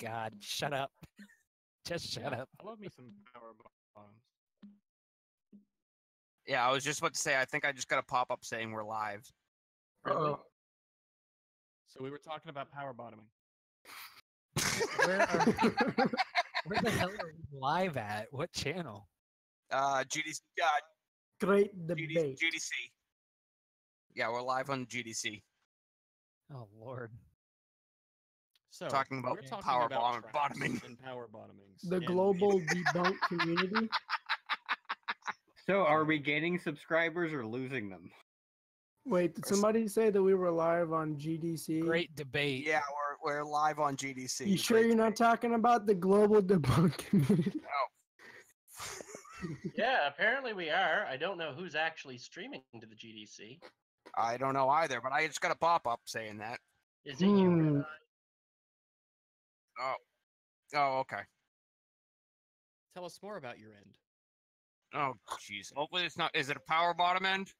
God, shut up. Just shut up. I love me some power bombs. Yeah, I was just about to say, I think I just got a pop-up saying we're live. Really? So we were talking about power bottoming. Where the hell are we live at? What channel? GDC, Great debate. GDC. Yeah, we're live on GDC. Oh, Lord. So Talking about we're talking power about traps bottoming. and power bottomings. The and global debunk community. So, are we gaining subscribers or losing them? Wait, did somebody say that we were live on GDC? Great debate. Yeah, we're live on GDC. You sure you're not talking about the global debunk community? Yeah, apparently we are. I don't know who's actually streaming to the GDC. I don't know either, but I just got a pop-up saying that. Is it you? Oh, okay. Tell us more about your end. Oh, jeez. Hopefully it's not. Is it a power bottom end?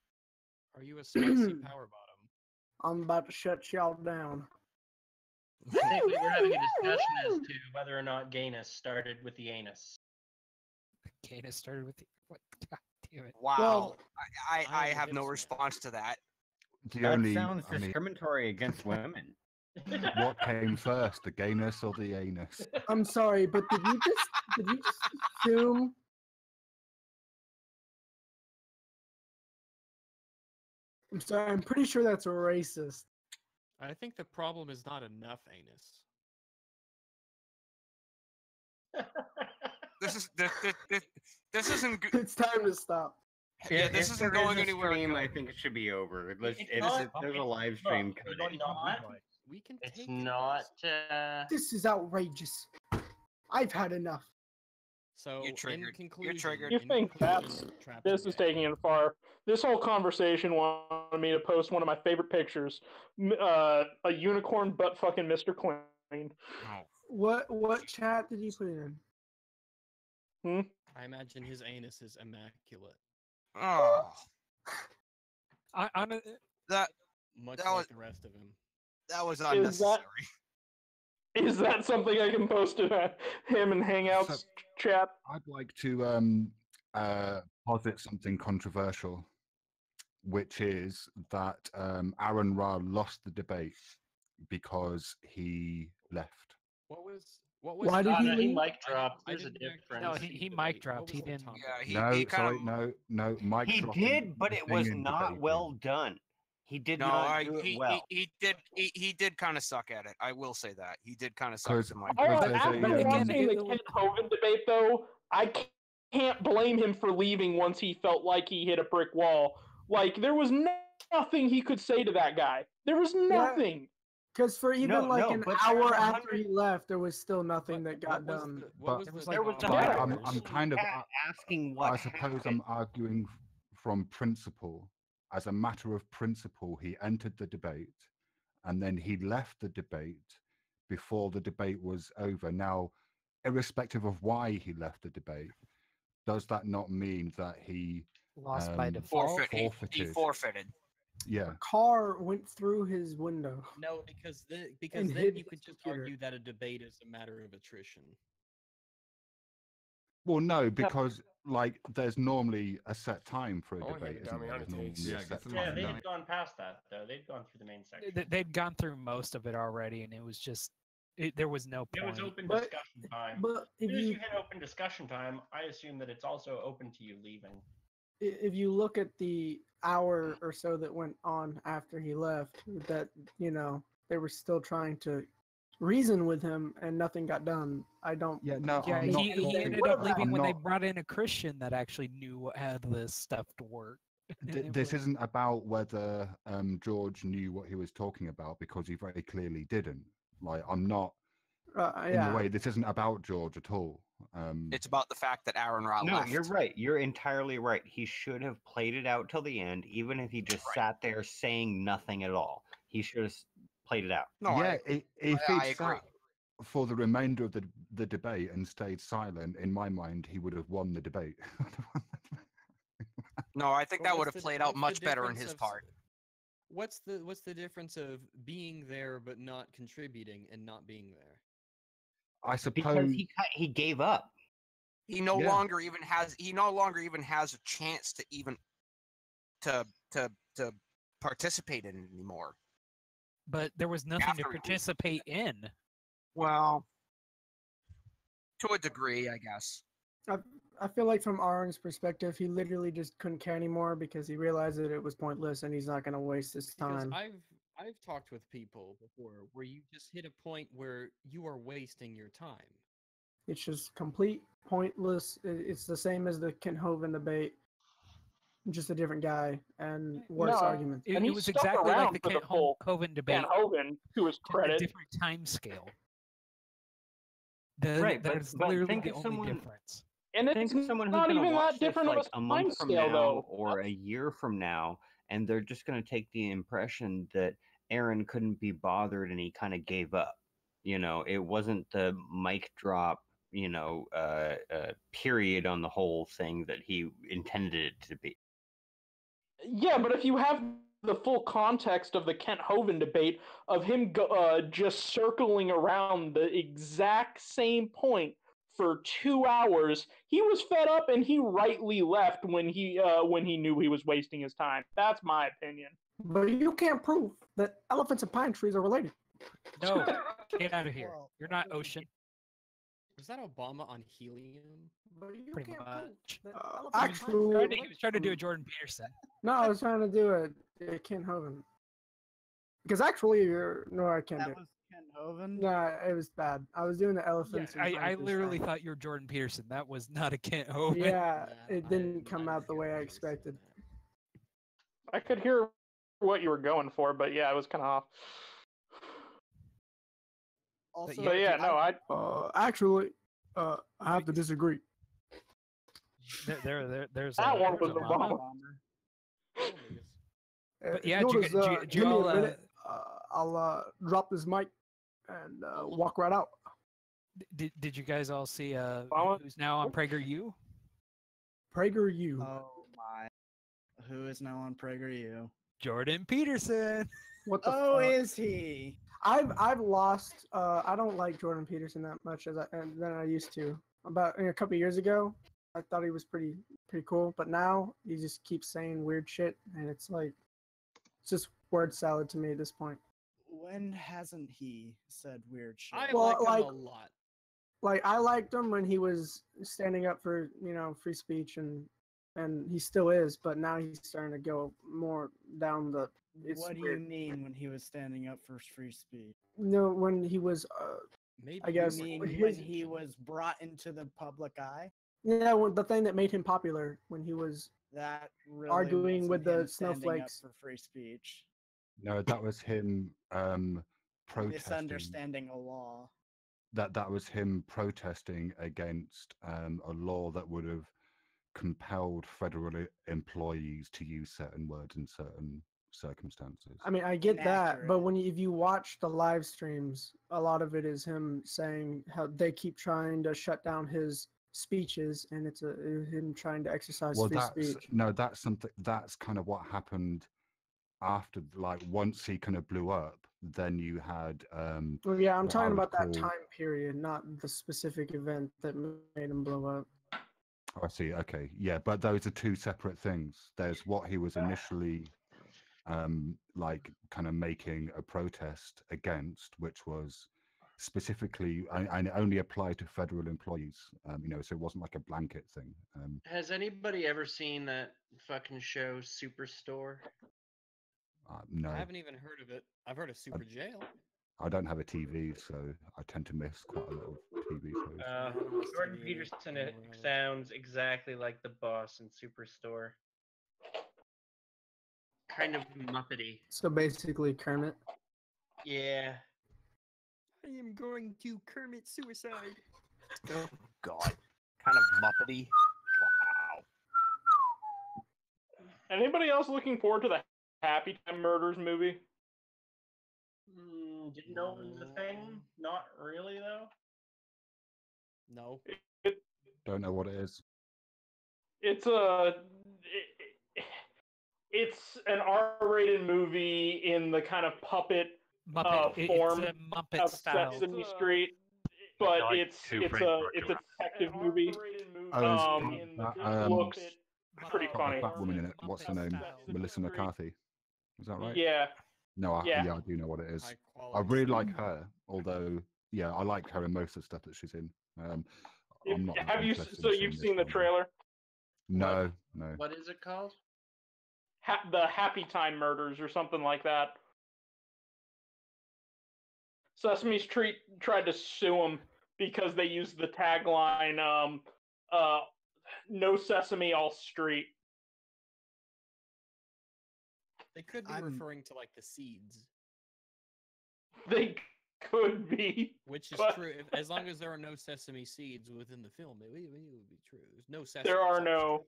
Are you a spicy power bottom? I'm about to shut y'all down. I think we were having a discussion as to whether or not gayness started with the anus. Gayness started with the... What? God damn it. Wow. Well, I am have no hipster. response to that. That sounds discriminatory against women. What came first, the gayness or the anus? I'm sorry, but did you just assume? I'm sorry, I'm pretty sure that's racist. I think the problem is not enough anus. This isn't good. It's time to stop. Yeah, this isn't going anywhere. Stream, I think it should be over. There's a live Look, stream it's coming. not. We can It's take not. This is outrageous. I've had enough. So You're triggered. in conclusion, You're triggered. You in think conclusion, traps This are is bad. taking it far. This whole conversation wanted me to post one of my favorite pictures, a unicorn butt fucking Mr. Clean. Oh. What chat did you put in? I imagine his anus is immaculate, Oh. That much That like was- the rest of him. that was unnecessary. Is that something I can post in him and Hangouts chat? I'd like to posit something controversial, which is that Aron Ra lost the debate because he left. What was Why did he He leave? mic dropped. I There's a didn't difference. No, actually see he the mic debate. dropped. What He was the didn't. topic? Yeah, he kind of. No. Mike He dropping did, but it thing was in not debating. well done. He did not do it well. He did kind of suck at it. I will say that he did kind of suck. 'Cause- At Mike. Because After there's a, watching the Kent Hovind debate, though, I can't blame him for leaving once he felt like he hit a brick wall. Like, there was nothing he could say to that guy. There was nothing. Because for even No, like no, an but hour there's after he left, there was still nothing that got What was done. the- what was But- the There was topic? nothing. I'm Actually, kind of asking what I suppose I'm arguing from principle. As a matter of principle, he entered the debate and then he left the debate before the debate was over. Now, irrespective of why he left the debate, does that not mean that he Lost by default. He forfeited? forfeited. Yeah. Car went through his window. No, because And then hid you could his just computer. argue that a debate is a matter of attrition. Well, no, because like there's normally a set time for a Oh, yeah, debate. Isn't there? Damiani There's normally takes- a yeah, set gets them Yeah, off time. they the had gone past that though. They'd gone through the main section. They'd gone through most of it already, and it was just there was no It point. was open But- discussion time. But As if soon as you you hit open discussion time, I assume that it's also open to you leaving. if you look at the hour or so that went on after he left, that they were still trying to reason with him and nothing got done. I don't. Yeah, no, Yeah, I'm not he talking- ended up leaving I'm when they not- brought in a Christian that actually knew how this stuff to work. And it This was- isn't about whether George knew what he was talking about, because he very clearly didn't. Like, I'm not in Yeah. the way. This isn't about George at all. It's about the fact that Aron Ra No, left. you're right. You're entirely right. He should have played it out till the end, even if he just sat there saying nothing at all. He should have played it out. No, yeah, if I he'd agree. sat for the remainder of the debate and stayed silent, in my mind, he would have won the debate. No, I think But that would what's have the- played out what's the much better in difference his of- part. What's the difference of being there but not contributing and not being there? I because suppose he gave up. He no Yeah. longer even has a chance to even to participate in it anymore. But there was nothing to After he- participate in. Well, to a degree, I guess. I feel like from Aron's perspective, he literally just couldn't care anymore because he realized that it was pointless and he's not going to waste his Because time. I've talked with people before where you just hit a point where you are wasting your time. It's just complete pointless. It's the same as the Kent Hovind debate, just a different guy and worse No, arguments. It, And it he was stuck exactly like around the for the Kent full Hovind debate, Van Hoven, to his just a credit. different time scale. Right, but- That's but literally think the of only someone- difference. And Think it's of someone who's not going to even watch that this different like of a a month time from scale, now though. or a year from now, and they're just going to take the impression that Aaron couldn't be bothered and he kind of gave up. You know, it wasn't the mic drop, period on the whole thing that he intended it to be. Yeah, but if you have the full context of the Kent Hovind debate of him just circling around the exact same point for 2 hours, he was fed up and he rightly left when he knew he was wasting his time. That's my opinion. But you can't prove that elephants and pine trees are related. No, get out of here. Well, You're not ocean. Was that Obama on helium? But you Pretty can't much. prove that Uh, elephants and pine trees are He was trying to do a Jordan Peterson. No, I was trying to do a Kent Hovind. Because actually, I can't do that it. was Ken Hovind. No, it was bad. I was doing the Yeah, elephants. and I pine trees literally thing. thought you were Jordan Peterson. That was not a Kent Hovind. Yeah, Nah, it I didn't come out the didn't way hear I what he was expected. saying. I could hear what you were going for, but yeah, it was kind of off. Also, But yeah, no, Actually, I have to disagree. There's That one there's was Obama. Obama. But yeah, did you notice, did you give me all, a minute. I'll drop this mic and walk right out. did you guys all see Obama? who's now on PragerU? PragerU. oh my, who is now on PragerU? Jordan Peterson. What the Oh, fuck? is he? I've lost. I don't like Jordan Peterson that much than I used to. About a couple years ago, I thought he was pretty cool, but now he just keeps saying weird shit, and it's like it's just word salad to me at this point. When hasn't he said weird shit? I Well, like him like- a lot. Like I liked him when he was standing up for free speech and he still is, but now he's starting to go more down the. It's What do weird. you mean when he was standing up for free speech? No, when he was. Maybe I guess You mean his- when he was brought into the public eye? Yeah, the thing that made him popular when he was. That really Arguing with wasn't the him standing up snowflakes. for free speech. no, that was him protesting. Misunderstanding a law. That was him protesting against a law that would have compelled federal employees to use certain words in certain circumstances. I mean, I get that, but Inaccurate. if you watch the live streams, a lot of it is him saying how they keep trying to shut down his speeches, and it's him trying to exercise Well, free that's speech. no, that's something. That's kind of what happened after, like, once he kind of blew up. Then you had Well, yeah, I'm what I talking would about that call- time period, not the specific event that made him blow up. Oh, I see. Okay, yeah, but those are two separate things. There's what he was initially like kind of making a protest against, which was specifically and it only applied to federal employees. So it wasn't like a blanket thing. Has anybody ever seen that fucking show Superstore? No, I haven't even heard of it. I've heard of Super Jail. I don't have a TV, so I tend to miss quite a lot of TV shows. Jordan Peterson sounds exactly like the boss in Superstore. Kind of Muppety. So basically, Kermit. Yeah. I am going to commit suicide. Oh God, kind of Muppety. Wow. Anybody else looking forward to the Happy Time Murders movie? Didn't know it was a thing. Not really though. No. Don't know what it is. It's an R-rated movie in the kind of puppet Muppet. It's form a Muppet of style. Sesame Street. but like it's two it's frames a per it's a second. detective movie. Oh, it's It that, looks pretty got funny. a fat woman in it. What's her name? Melissa McCarthy. Is that right? Yeah, No, yeah. yeah, I do know what it is. High I quality really stuff. like her, although, yeah, I like her in most of the stuff that she's in. I'm not that Have you? interested So in you've seeing seen the this one. trailer? No, no. What is it called? The Happy Time Murders or something like that. Sesame Street tried to sue him because they used the tagline "No Sesame, All Street." They could be referring to like the seeds, They could be, which is but true. As long as there are no sesame seeds within the film, it would be true. There's no sesame. there are no.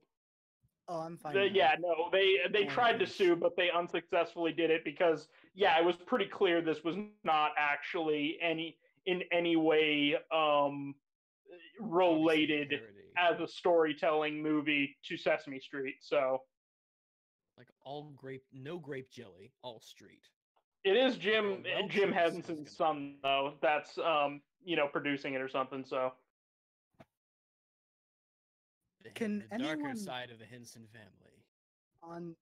Oh, I'm fine. Yeah, no, they More tried to fish. sue, but they unsuccessfully did it because it was pretty clear this was not actually in any way related as a storytelling movie to Sesame Street. So like no grape jelly, all street. it is Jim Well, Jim Welch's is Henson's son though. That's producing it or something. So Can the darker anyone- side of the Henson family. On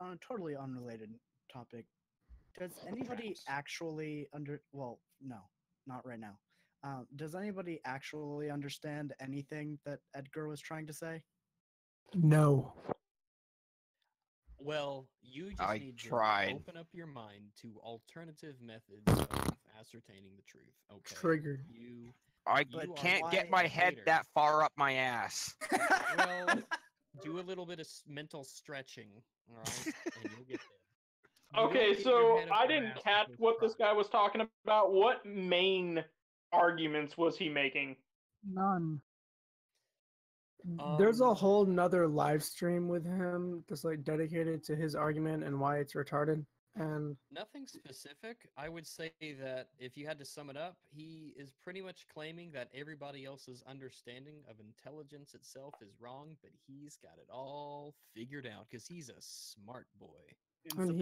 a totally unrelated topic, does anybody actually well, no, not right now. Does anybody actually understand anything that Edgar was trying to say? No. Well, you just I need tried. to open up your mind to alternative methods of ascertaining the truth. Okay. Triggered. I You can't are get a my head hater. that far up my ass. Well, do a little bit of mental stretching, all right, and you'll get there. You okay, don't get your so head up I your didn't ass catch with what this pride. guy was talking about. What main arguments was he making? None. There's a Um, whole nother live stream with him that's like dedicated to his argument and why it's retarded. And Nothing specific. I would say that if you had to sum it up, he is pretty much claiming that everybody else's understanding of intelligence itself is wrong, but he's got it all figured out because he's a smart boy. and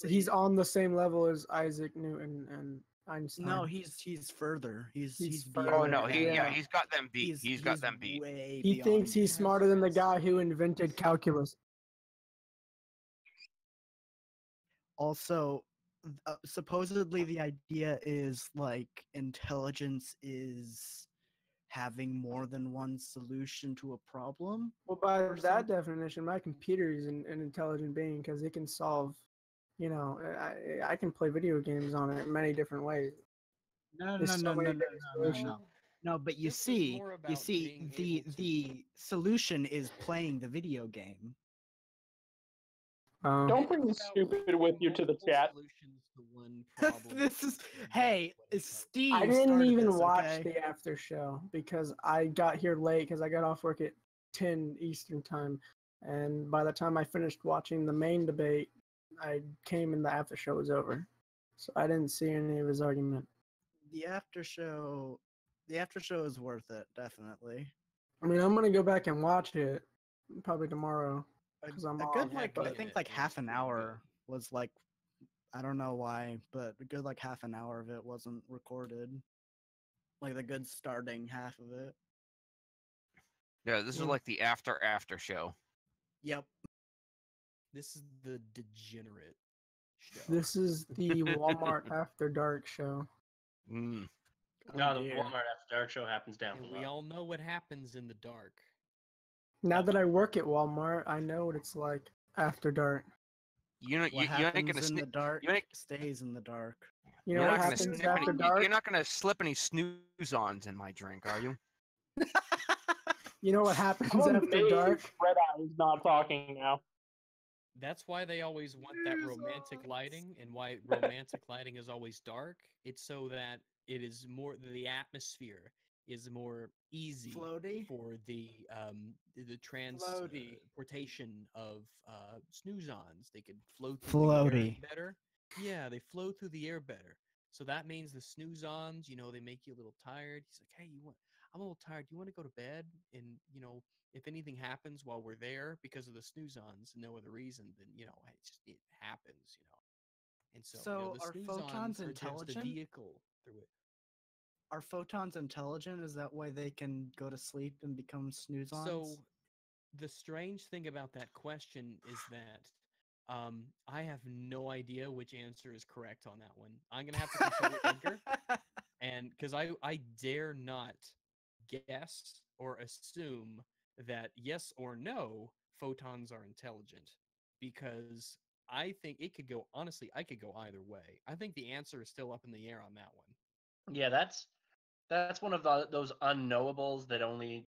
he's on the same level as Isaac Newton and Einstein. No, he's further. He's further. Oh no, Yeah. he's got them beat. He's got them beat. Way He beyond thinks he's me. smarter than the guy who invented calculus. Also, supposedly the idea is like intelligence is having more than one solution to a problem. Well, by or that something. definition, my computer is an intelligent being because it can solve. I can play video games on it many different ways. No, There's so many different solutions. No, but you This is see, more about being the able to- the solution is playing the video game. Don't bring the It's about stupid with you to the multiple chat. solutions to one problem. This is and hey, that's what Steve. I didn't started even this, watch okay? the after show because I got here late because I got off work at 10 Eastern time, and by the time I finished watching the main debate, I came and the after show was over, so I didn't see any of his argument. The after show is worth it, definitely. I mean, I'm gonna go back and watch it probably tomorrow because I'm A off, good like I but- think like half an hour was like, I don't know why, but a good like half an hour of it wasn't recorded. Like the good starting half of it. Yeah, this is like the after show. Yep. This is the degenerate show. This is the Walmart After Dark show. Mm. No, the dear. Walmart After Dark show happens down And below. we all know what happens in the dark. Now that I work at Walmart, I know what it's like after dark. You know, What you ain't happens gonna in the sneak. dark you ain't- stays in the dark. You know You're what not gonna happens snip after any, dark? You're not gonna slip any snooze-ons in my drink, are you? You know what happens I'm after amazed dark? Red Eye is not talking now. That's why they always want that romantic lighting, and why romantic lighting is always dark. It's so that it is more the atmosphere is more easy Floaty? for the Floaty. transportation of snooze-ons. They could flow through the air Floaty. better. Yeah, they flow through the air better. So that means the snooze-ons, they make you a little tired. He's like, hey, I'm a little tired. Do you want to go to bed? And if anything happens while we're there because of the snooze-ons, no other reason, then it happens. And so, So the are snooze-ons photons are just a intelligent? vehicle through it. are photons intelligent? Is that why they can go to sleep and become snooze-ons? So the strange thing about that question is that I have no idea which answer is correct on that one. I'm gonna have to consult with Edgar, and because I dare not guess or assume that yes or no photons are intelligent, because I think it could go, honestly, I could go either way. I think the answer is still up in the air on that one. Yeah, that's one of those unknowables that only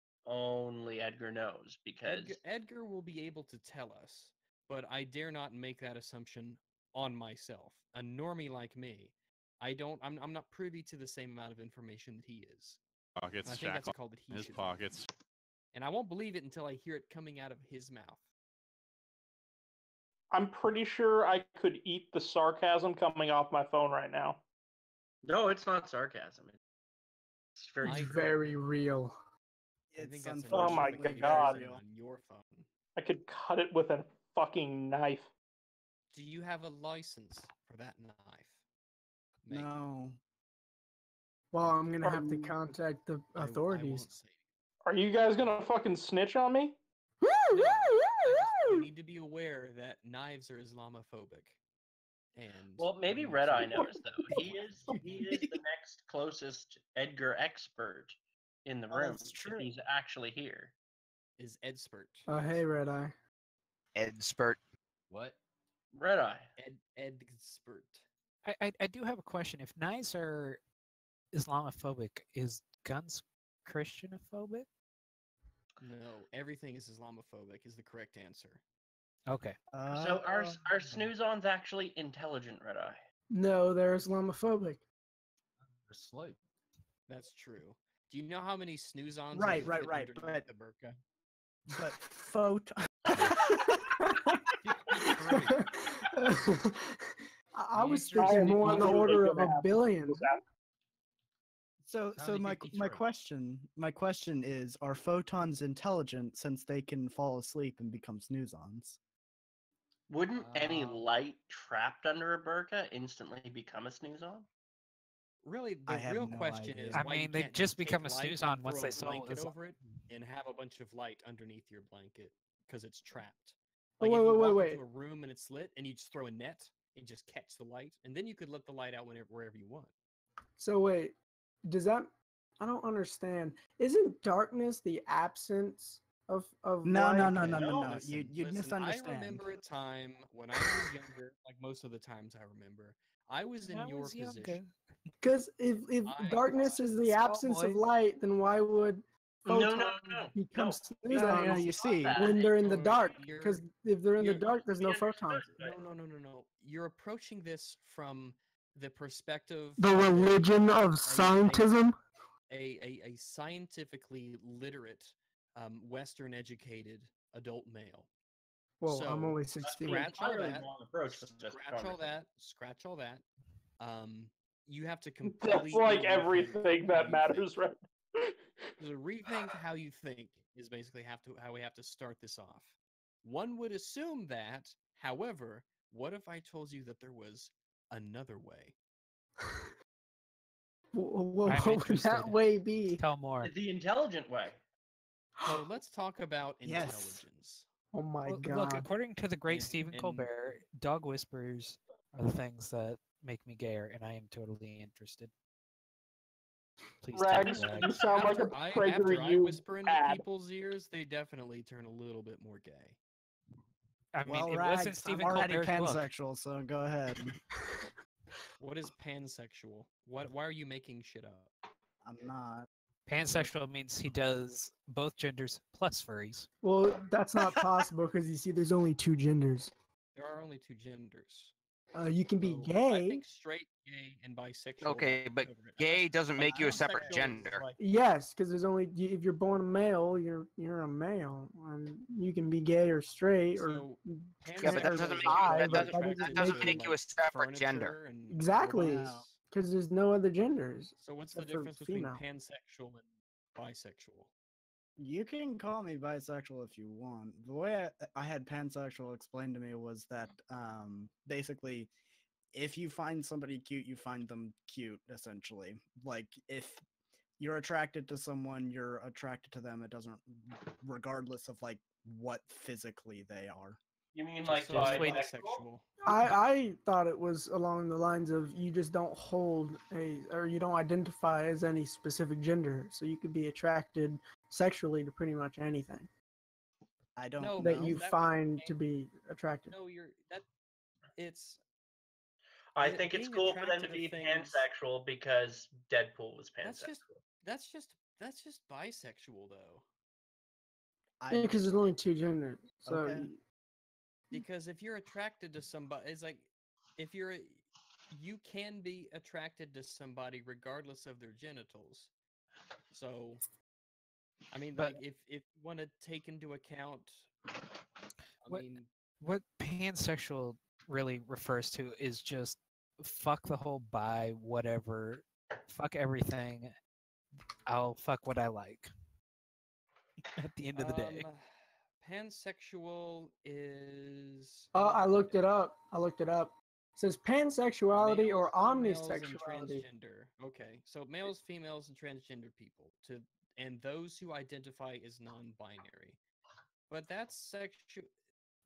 Edgar knows, because Edgar will be able to tell us, but I dare not make that assumption on myself. A normie like me, I'm not privy to the same amount of information that he is. Pockets, And I think that's a shackle call that he his should pockets. And I won't believe it until I hear it coming out of his mouth. I'm pretty sure I could eat the sarcasm coming off my phone right now. no, it's not sarcasm. It's very It's true. very real. I think It's that's Oh my unfortunately God. very on your phone. I could cut it with a fucking knife. Do you have a license for that knife? Meg? No. Well, I'm gonna have to contact the I won't authorities. say. Are you guys gonna fucking snitch on me? No, you need to be aware that knives are Islamophobic. And Well, maybe you Red Eye can't- knows though. He is the next closest Edgar expert in the Oh, room. that's if true. He's actually here. is Edspert. Oh, hey, Red Eye. Edspert. What? Red Eye. Edspert. I do have a question. If knives are Islamophobic, is guns Christianophobic? No, everything is Islamophobic is the correct answer. Okay. So are snooze-ons actually intelligent, Red Eye? No, they're Islamophobic. Sleep. That's true. Do you know how many snooze-ons Right, you can right, fit right, underneath the burqa? But photon. I was The answer is thinking more on the order of gonna a happen. billion. So my question is, are photons intelligent since they can fall asleep and become snooze-ons? Wouldn't any light trapped under a burqa instantly become a snooze-on? Really, I the have real no question idea. is I why you mean, they can't just take become a light and snooze-on once throw they a saw blanket Islam. over it and have a bunch of light underneath your blanket because it's trapped. Oh, Like if you walk wait. into a room and it's lit and you just throw a net and just catch the light, and then you could let the light out wherever you want. So wait, does that? I don't understand. Isn't darkness the absence of No, light? no. Listen, You misunderstand. I remember a time when I was younger, like most of the times I remember, I was in your position. Because if I darkness was is the small absence boy. of light, then why would No, photons become no. snooze-ons you see, when they're in the Or dark? you're- Because if they're in the you're- dark, there's no misunderstood, photons. right? No. You're approaching this from the perspective The of religion of scientism. a scientifically literate, Western-educated adult male. Well, I'm So, only That's the 16. Scratch all entirely that. wrong approach to this conversation. Scratch all that. You have to That's completely like rethink everything how that you matters, think. right? So rethink how you think is basically how we have to start this off. One would assume that, however, what if I told you that there was another way? What I'm would that interested. way be? Tell more. The intelligent way. So let's talk about Yes. intelligence. Oh my Look, god. according to the great And- Stephen and- Colbert, dog whispers are the things that make me gayer, and I am totally interested. Please tell me Rags, why. you sound like a After I PragerU whisper into ad. people's ears, they definitely turn a little bit more gay. I mean, Well, it Rags, wasn't I'm Stephen already Colbert's book. pansexual, so go ahead. What is pansexual? Why are you making shit up? I'm not. Pansexual means he does both genders plus furries. Well, that's not possible because you see, there's only two genders. There are only two genders. You can be So, I gay. think straight, gay, and bisexual. Okay, that but cover it. gay doesn't Like, make you a separate pansexual is gender. like- Yes, because there's only if you're born a male, you're a male, and you can be gay or straight or So, Yeah, but that pansexual doesn't is make you bi, that but doesn't, that that doesn't doesn't make make you a like, separate gender. furniture and Exactly. robots. because there's no other genders. So what's the except for difference between female. pansexual and bisexual? You can call me bisexual if you want. The way I had pansexual explained to me was that basically, if you find somebody cute, you find them cute, essentially. Like, if you're attracted to someone, you're attracted to them. It doesn't, regardless of like what physically they are. You mean Just like so bisexual? I thought it was along the lines of you just don't hold or you don't identify as any specific gender, so you could be attracted sexually to pretty much anything I don't No, know. that you that would find be- to be attractive. No, it's I It- think it's being cool for them to attracted to be things- pansexual because Deadpool was that's just pansexual. that's just bisexual though. Yeah, because there's only two genders. So Okay. Because if you're attracted to somebody, it's like if you can be attracted to somebody regardless of their genitals. So, I mean, But- like if you want to take into account, I What- mean, What pansexual really refers to is just fuck the whole bi, whatever, fuck everything. I'll fuck what I like. At the end of the day. pansexual is. I looked it up. It says pansexuality or males and omnisexuality. transgender. Okay, so males, females, and transgender people and those who identify as non-binary. But that's sexual.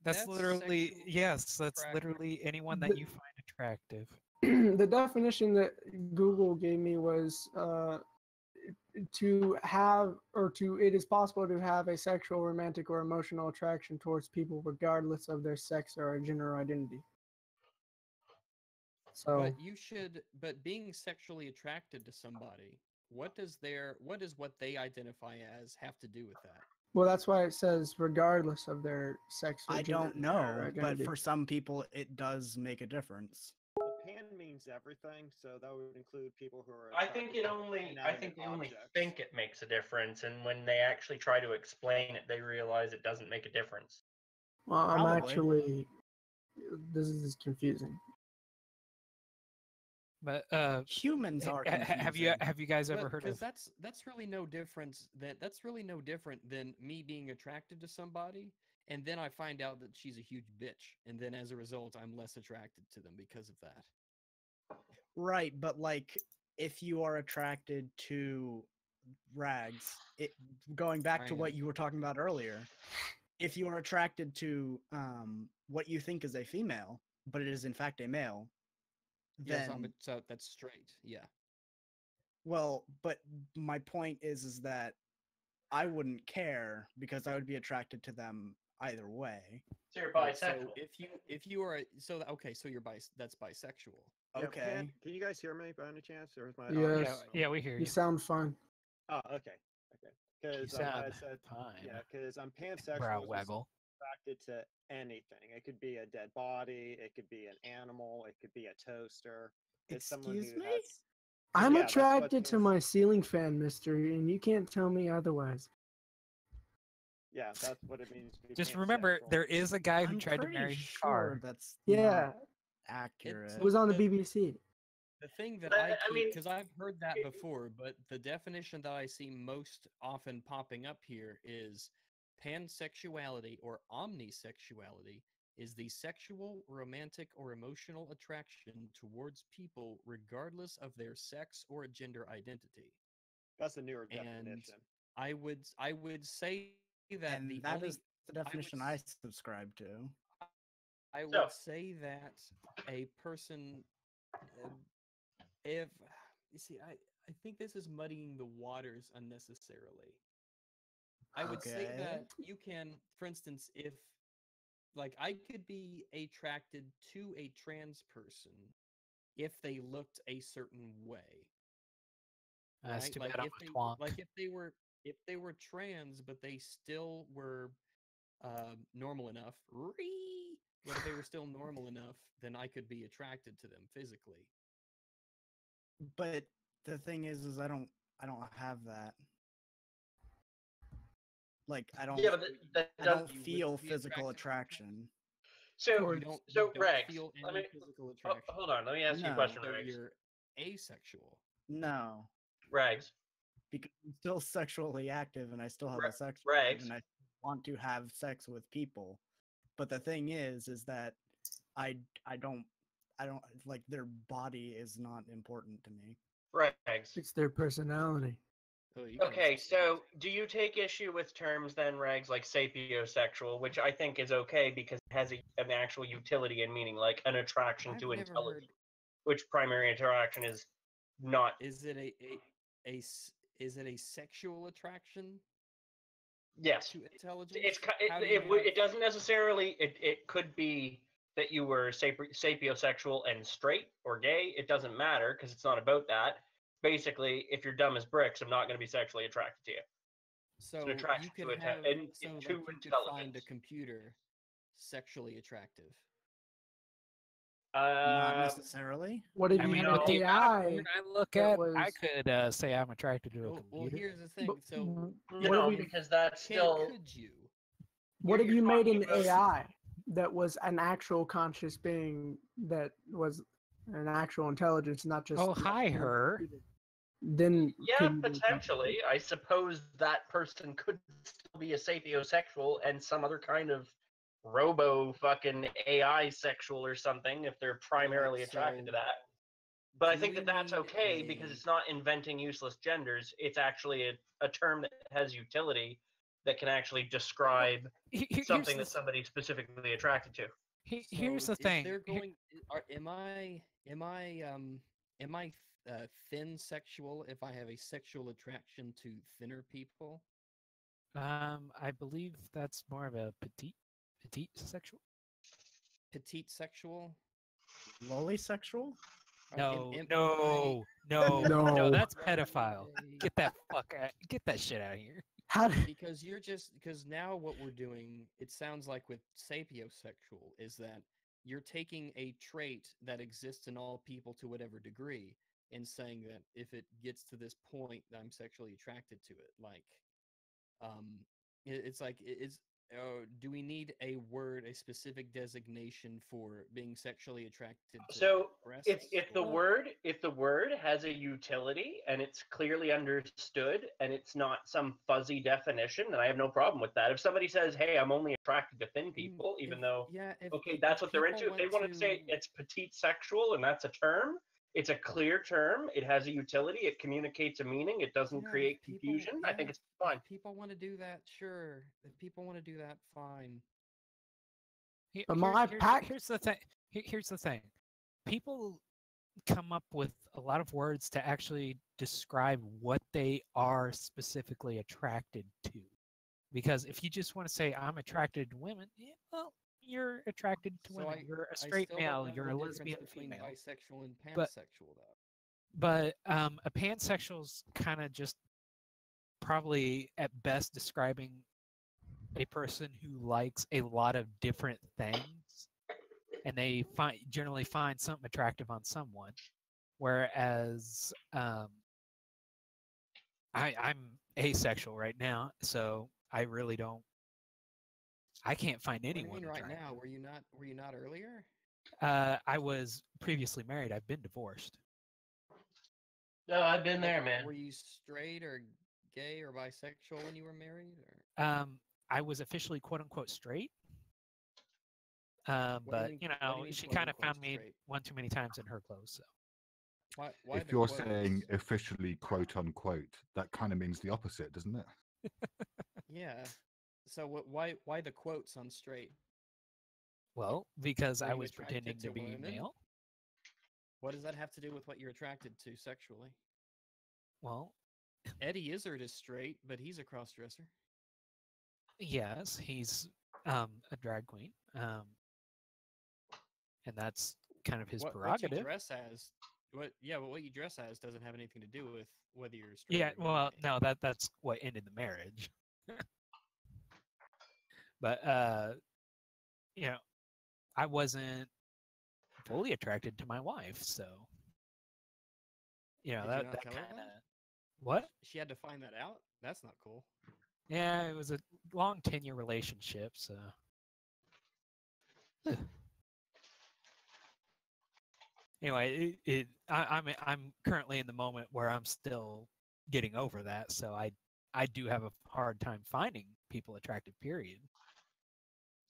That's literally sexual yes. That's attract- literally anyone that The- you find attractive. The definition that Google gave me was to have it is possible to have a sexual, romantic, or emotional attraction towards people regardless of their sex or gender identity. So But being sexually attracted to somebody, what does what they identify as have to do with that? well, that's why it says regardless of their sex or I gender don't know, or but identity. for some people, it does make a difference. Well, pan means everything, so that would include people who are. I think attracted to I think inanimate they only objects. think it makes a difference, and when they actually try to explain it, they realize it doesn't make a difference. Well, I'm Probably. actually. This is confusing. But Humans are. have you guys ever heard Because of? that's really no difference. That's really no different than me being attracted to somebody, and then I find out that she's a huge bitch, and then as a result, I'm less attracted to them because of that. Right, but like if you are attracted to rags, going back to I what know. you were talking about earlier, if you are attracted to what you think is a female, but it is in fact a male, Yes, then so that's straight. Yeah. well, but my point is that I wouldn't care because I would be attracted to them either way. So you're Right, bisexual. So if you are okay, so you're that's bisexual. Yeah, Okay. Can you guys hear me by any chance, or is my Yes. audio- Yeah, we hear You you. sound fine. Oh, okay. You Because I sound said, fine. yeah, because I'm pansexual. Brow so it's waggle. attracted to anything. It could be a dead body. It could be an animal. It could be a toaster. It's someone Excuse who me? has. I'm Yeah, that's what attracted to pans- my ceiling fan, mister, and you can't tell me otherwise. Yeah, that's what it means to be. Just remember, pansexual. there is a guy who I'm tried to pretty marry his sure car. that's Yeah, not accurate. it was on the the- BBC. The thing that But, I I keep, mean, because I've heard that before, but the definition that I see most often popping up here is pansexuality or omnisexuality is the sexual, romantic, or emotional attraction towards people regardless of their sex or gender identity. That's a newer And definition. I would say that And the that only is the definition I subscribe to. I would So- say that a person, if you see, I think this is muddying the waters unnecessarily. I would say Okay. that you can, for instance, if like I could be attracted to a trans person if they looked a certain way. That's Right? too Like bad I'm if a they twonk. like if they were trans but they still were normal enough, but if they were still normal enough, then I could be attracted to them physically. But the thing is I don't have that. Like I don't Yeah, but that I don't You would feel be physical attracted to attraction. So, You don't so Rex, feel let any me physical oh, attraction. hold on. Let me ask you a No. question, So Rex. you're asexual. No. Rags, Because I'm still sexually active and I still have Ra- a sex Rags. and I want to have sex with people. But the thing is that I don't like their body is not important to me. Rags. It's their personality. Oh, you can Okay, listen to it. so do you take issue with terms then, Regs, like sapiosexual, which I think is okay because it has an actual utility and meaning, like an attraction I've to never intelligence, heard. which primary interaction is not. Is it is it a sexual attraction Yes, to intelligence? it's How do you it doesn't necessarily. It could be that you were sapiosexual and straight or gay. It doesn't matter because it's not about that. Basically, if you're dumb as bricks, I'm not going to be sexually attracted to you. So an attraction you to could have to you could find a intelligence. computer sexually attractive. Not Uh, necessarily. What if I you mean, had with an the amount of AI porn I look that at, was? I could say I'm attracted to a Well, computer. here's the thing. But So what no, if you because that's still. could you? what if you're you made talking an about- AI that was an actual conscious being that was an actual intelligence, not just Oh, hi, her. then Yeah, could you be potentially. I suppose that person could still be a sapiosexual and some other kind of robo fucking AI sexual or something if they're primarily attracted to so that. But I do think we that that's need okay because a- it's not inventing useless genders. It's actually a term that has utility that can actually describe Here's something the that somebody's specifically attracted to. here's So the thing. They're going. Am I thin sexual if I have a sexual attraction to thinner people? I believe that's more of a petite sexual. Petite sexual? Lolly sexual? No, am no, no, No. no. That's pedophile. Get that get that shit out of here. How did, Because because now what we're doing, it sounds like with sapiosexual, is that you're taking a trait that exists in all people to whatever degree and saying that if it gets to this point, I'm sexually attracted to it. Like, it's like it's. Do we need a word, a specific designation for being sexually attracted to So breasts? if the or- word has a utility and it's clearly understood and it's not some fuzzy definition, then I have no problem with that. If somebody says, "Hey, I'm only attracted to thin people," even though okay, that's what they're into. If they want to say it's petite sexual and that's a term, it's a clear term. It has a utility. It communicates a meaning. It doesn't create confusion. I think it's fine. If people want to do that, sure. If people want to do that, fine. But my pack- Here's the thing. Here's the thing. People come up with a lot of words to actually describe what they are specifically attracted to. Because if you just want to say I'm attracted to women, yeah, well, you're attracted to women. You're a straight male. You're a lesbian female. Bisexual and But- pansexual, though. But a pansexual's kind of just probably at best describing a person who likes a lot of different things, and they generally find something attractive on someone. Whereas I'm asexual right now, so I really don't. I can't find What do you anyone mean right attractive. now? Were you not earlier? I was previously married. I've been divorced. No, I've been there, man. Were you straight or gay or bisexual when you were married? Or I was officially quote unquote straight. do you But mean- you what do you know, mean, she quote kind of unquote, found me straight? one too many times in her clothes. So why If the you're quotes? saying officially quote unquote, that kind of means the opposite, doesn't it? Yeah. So why the quotes on straight? well, because Were I you was attracted pretending to to be women? male. What does that have to do with what you're attracted to sexually? Well, Eddie Izzard is straight, but he's a cross-dresser. yes, he's a drag queen, and that's kind of his What you prerogative. dress as, but what you dress as doesn't have anything to do with whether you're straight. Yeah, or well, gay. no, that's what ended the marriage. But you know, I wasn't fully attracted to my wife, so you know Did you that not that tell her kind of that? what? She had to find that out. That's not cool. Yeah, it was a long 10-year relationship, so. Anyway, I'm currently in the moment where I'm still getting over that, so I do have a hard time finding people attractive. Period.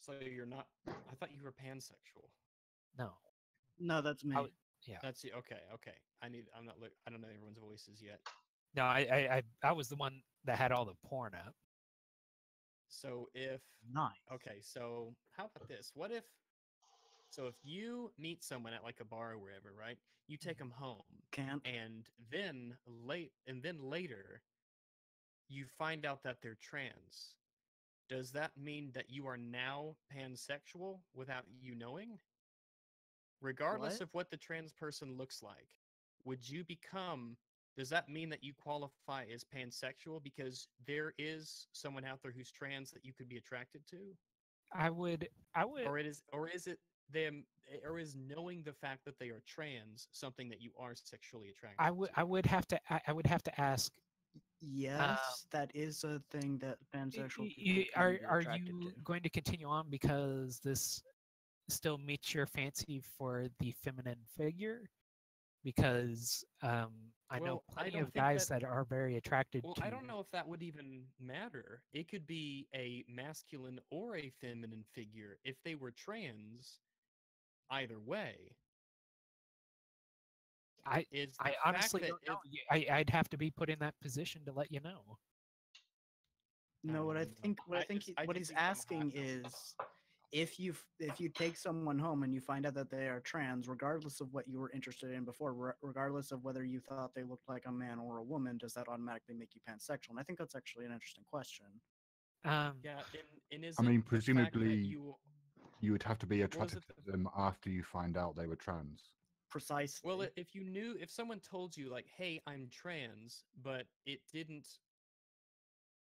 So you're not. I thought you were pansexual. No. No, that's me. Yeah. That's you. Okay. I'm not. I don't know everyone's voices yet. No, I was the one that had all the porn up. So if Nice. okay, so how about this? What if so if you meet someone at like a bar or wherever, right? You take them home, Can't. and then later you find out that they're trans. Does that mean that you are now pansexual without you knowing? Regardless What? of what the trans person looks like, does that mean that you qualify as pansexual because there is someone out there who's trans that you could be attracted to? I would Or is it them, or is knowing the fact that they are trans something that you are sexually attracted to? I would have to ask. Yes, that is a thing that pansexual people can be Are attracted you to. going to continue on because this still meets your fancy for the feminine figure? Because I know Well, I plenty don't of think guys that. that are very attracted Well, to. I don't know if that would even matter. It could be a masculine or a feminine figure if they were trans. Either way, I is the I fact honestly that don't know. I'd have to be put in that position to let you know. No, what I think what he's asking is if you take someone home and you find out that they are trans, regardless of what you were interested in before, regardless of whether you thought they looked like a man or a woman, does that automatically make you pansexual? And I think that's actually an interesting question. Yeah, and is I mean, it the fact that presumably you would have to be attracted to them after you find out they were trans. Precisely. Well, if someone told you like, "Hey, I'm trans," but it didn't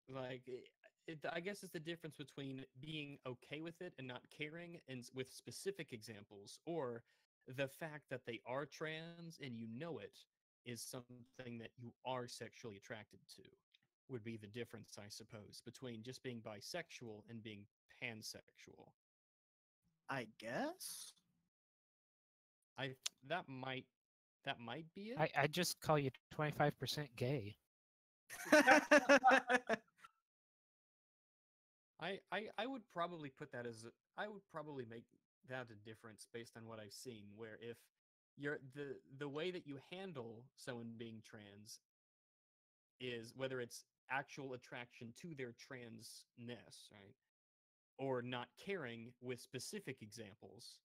like I guess it's the difference between being okay with it and not caring, and with specific examples, or the fact that they are trans and you know it is something that you are sexually attracted to, would be the difference, I suppose, between just being bisexual and being pansexual. I guess. That might be it. I just call you 25% gay. I would probably put that as I would probably make that a difference based on what I've seen, where if you're the way that you handle someone being trans is whether it's actual attraction to their transness, right? Or not caring, with specific examples,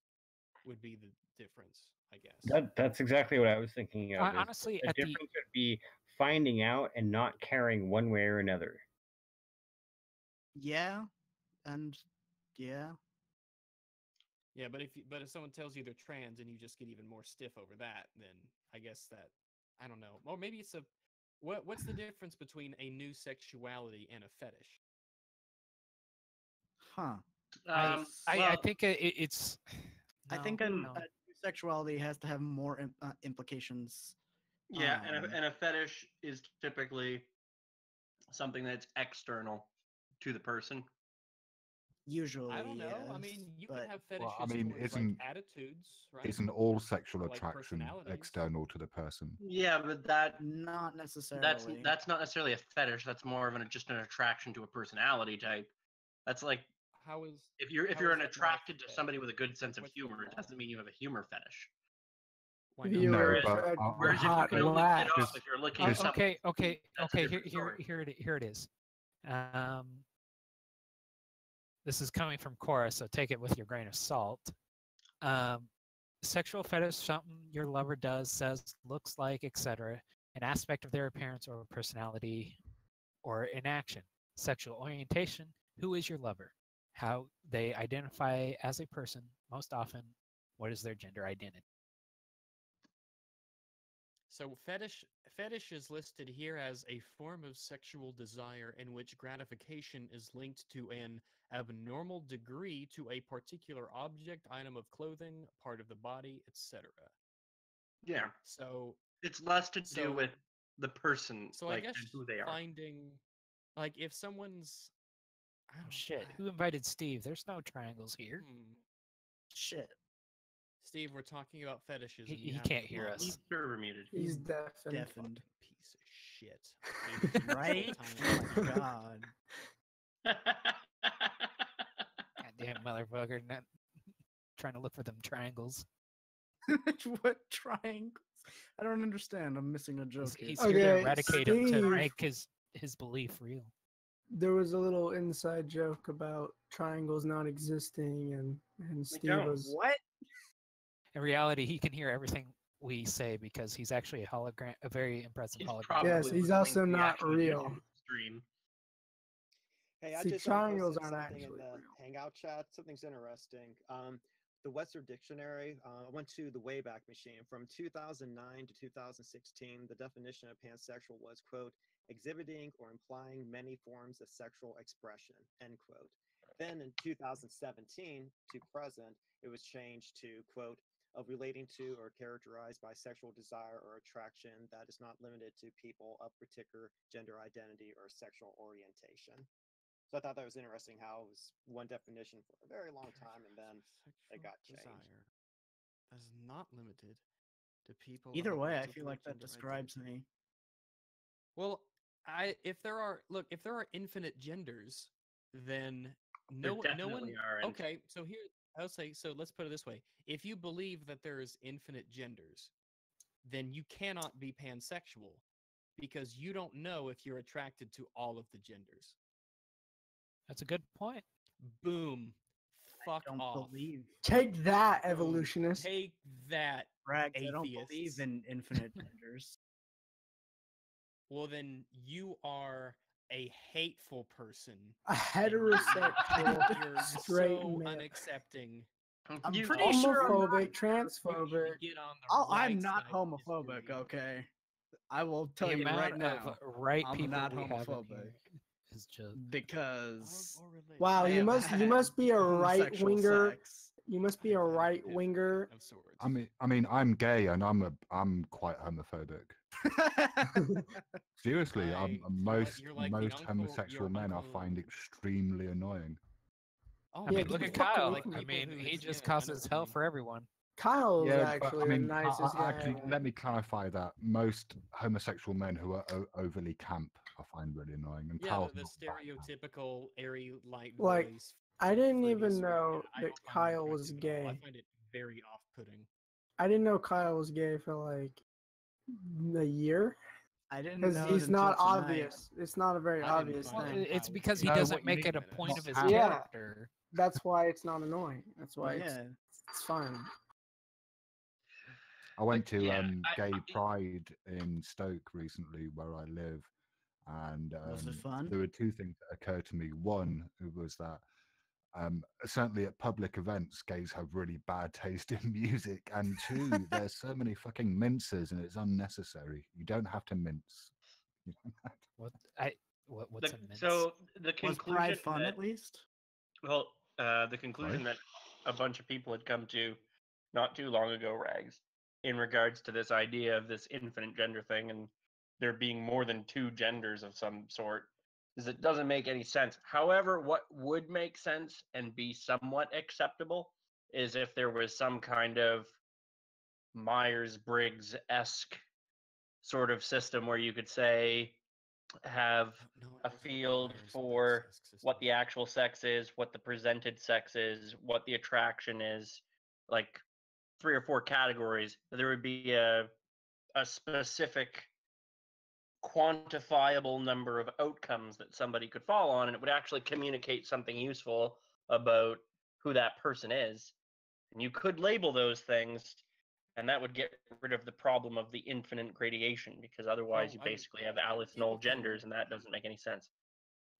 would be the difference, I guess. That's exactly what I was thinking of. Honestly, the difference would be finding out and not caring one way or another. Yeah, and yeah. Yeah, but if someone tells you they're trans and you just get even more stiff over that, then I guess that, I don't know. Or maybe it's what's the difference between a new sexuality and a fetish? Huh. I think it's. I think a new sexuality has to have more implications. Yeah, and a fetish is typically something that's external to the person. Usually, I don't know. Yes, I mean, you can have fetishes Well, I mean, towards like attitudes, right? Isn't all sexual Like attraction personalities. external to the person? Yeah, but that not necessarily. That's not necessarily a fetish. That's more of just an attraction to a personality type. That's like how is if you're attracted to somebody with a good sense of humor, it doesn't mean you have a humor fetish. Why If you were No, but attracted to Whereas if you hot can only get wax. off if you're looking at something. Okay. That's a different Here it is. This is coming from Cora, so take it with your grain of salt. Sexual fetish, something your lover does, says, looks like, etc. An aspect of their appearance or personality or in action. Sexual orientation, who is your lover? How they identify as a person, most often, what is their gender identity? So fetish is listed here as a form of sexual desire in which gratification is linked to an abnormal degree to a particular object, item of clothing, part of the body, etc. Yeah. So it's less to do with the person, so like, I guess and who they are. finding, like, if someone's Oh shit! Who invited Steve? There's no triangles here. Shit. Steve, we're talking about fetishes. And He can't hear us. He's server muted. He's deafened. Deafened. Piece of shit. Right? Oh my god. Goddamn motherfucker! Not trying to look for them triangles. What triangles? I don't understand. I'm missing a joke here. He's here to eradicate him to make his belief real. There was a little inside joke about triangles not existing, and Steve was what? In reality, he can hear everything we say because he's actually a hologram, a very impressive hologram. Yes, he's also not real. Stream. Hey, I See, just triangles posted aren't something in actually the real. Hangout chat. Something's interesting. The Webster Dictionary. I went to the Wayback Machine from 2009 to 2016. The definition of pansexual was, quote, exhibiting or implying many forms of sexual expression, end quote. Then in 2017 to present, it was changed to, quote, of relating to or characterized by sexual desire or attraction that is not limited to people of particular gender identity or sexual orientation. So I thought that was interesting how it was one definition for a very long time and then it got changed. That is not limited to people. Either way, I feel like that describes me. Well, if there are infinite genders, then no one. Aren't. Okay, so here I'll say. So let's put it this way: if you believe that there is infinite genders, then you cannot be pansexual because you don't know if you're attracted to all of the genders. That's a good point. Boom. Fuck off. Take that, evolutionist. Take that, Rags, atheist. I don't believe in infinite genders. Well, then you are a hateful person. A heterosexual, You're straight so male. unaccepting. I'm pretty sure homophobic, transphobic. I'm not homophobic, okay? I will tell The you right amount now. of right I'm people not we have in homophobic here is just because Wow, I you have must had be a right homosexual winger. sex. You must be a right winger. Of sorts. I mean, I'm gay and I'm quite homophobic. Seriously, most you're like the uncle- homosexual your men I uncle- find extremely annoying. Oh, I mean, Yeah, look get at the fuck Kyle. away from I me. mean, People who he is- just yeah, I know causes what you hell mean. for everyone. Kyle's Yeah, actually but I mean, the nicest guy. actually, let me clarify that most homosexual men who are overly camp, I find really annoying. And Yeah, Kyle's the not that camp. stereotypical airy light Like, voice. I didn't fruity even sweet. know I that don't find Kyle was attractive at all. I gay. find it very off-putting. I didn't know Kyle was gay for like a year. I didn't Because know he's it not until tonight. obvious. It's not a very I didn't obvious find thing. it. It's Kyle because he No, doesn't what you make it a mean, point of his how- Yeah. character. That's why it's not annoying. That's why Yeah. it's fine. I went to yeah, Gay Pride in Stoke recently, where I live, and Was it fun? there were two things that occurred to me. One was that certainly at public events, gays have really bad taste in music, and two, there's so many fucking minces, and it's unnecessary. You don't have to mince. What's a mince? So the Was conclusion Pride fun that, at least? well, the conclusion that a bunch of people had come to not too long ago, Rags, in regards to this idea of this infinite gender thing and there being more than two genders of some sort, is it doesn't make any sense. However, what would make sense and be somewhat acceptable is if there was some kind of Myers-Briggs-esque sort of system where you could say, have a field for what the actual sex is, what the presented sex is, what the attraction is, like 3 or 4 categories. There would be a specific quantifiable number of outcomes that somebody could fall on, and it would actually communicate something useful about who that person is. And you could label those things, and that would get rid of the problem of the infinite gradation, because otherwise Well, you I mean, basically have Alice and all genders, and that doesn't make any sense.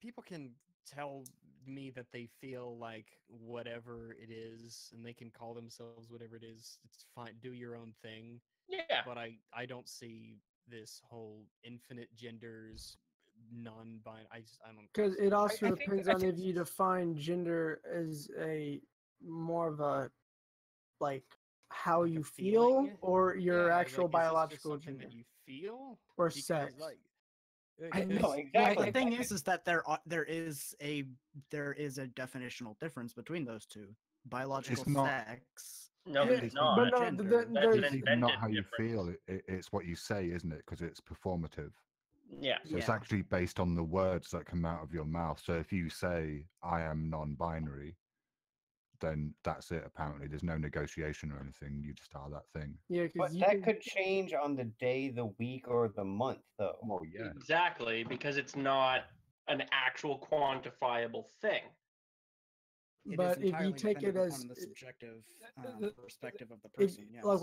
People can tell me that they feel like whatever it is, and they can call themselves whatever it is. It's fine. Do your own thing. Yeah. But I don't see this whole infinite genders, non-binary. I don't. Because it also I think- depends I on think- if you define gender as a more of a like how Like a you feel feeling? or your Yeah, actual like, is this just biological something gender that you feel or because, sex. like, I know, because- exactly. Well, the thing is that there is a definitional difference between those two: biological not- sex. No, and it's not. But no, gender. That's there's an It's even not invented how you difference. feel, it's what you say, isn't it? Because it's performative. Yeah. So it's actually based on the words that come out of your mouth. So if you say, I am non binary, then that's it. Apparently, there's no negotiation or anything. You just are that thing. Yeah, But because that could change on the day, the week, or the month, though. Oh yeah. Exactly, because it's not an actual quantifiable thing. It But is if you entirely take it dependent as upon the subjective perspective of the it, person. Yes. like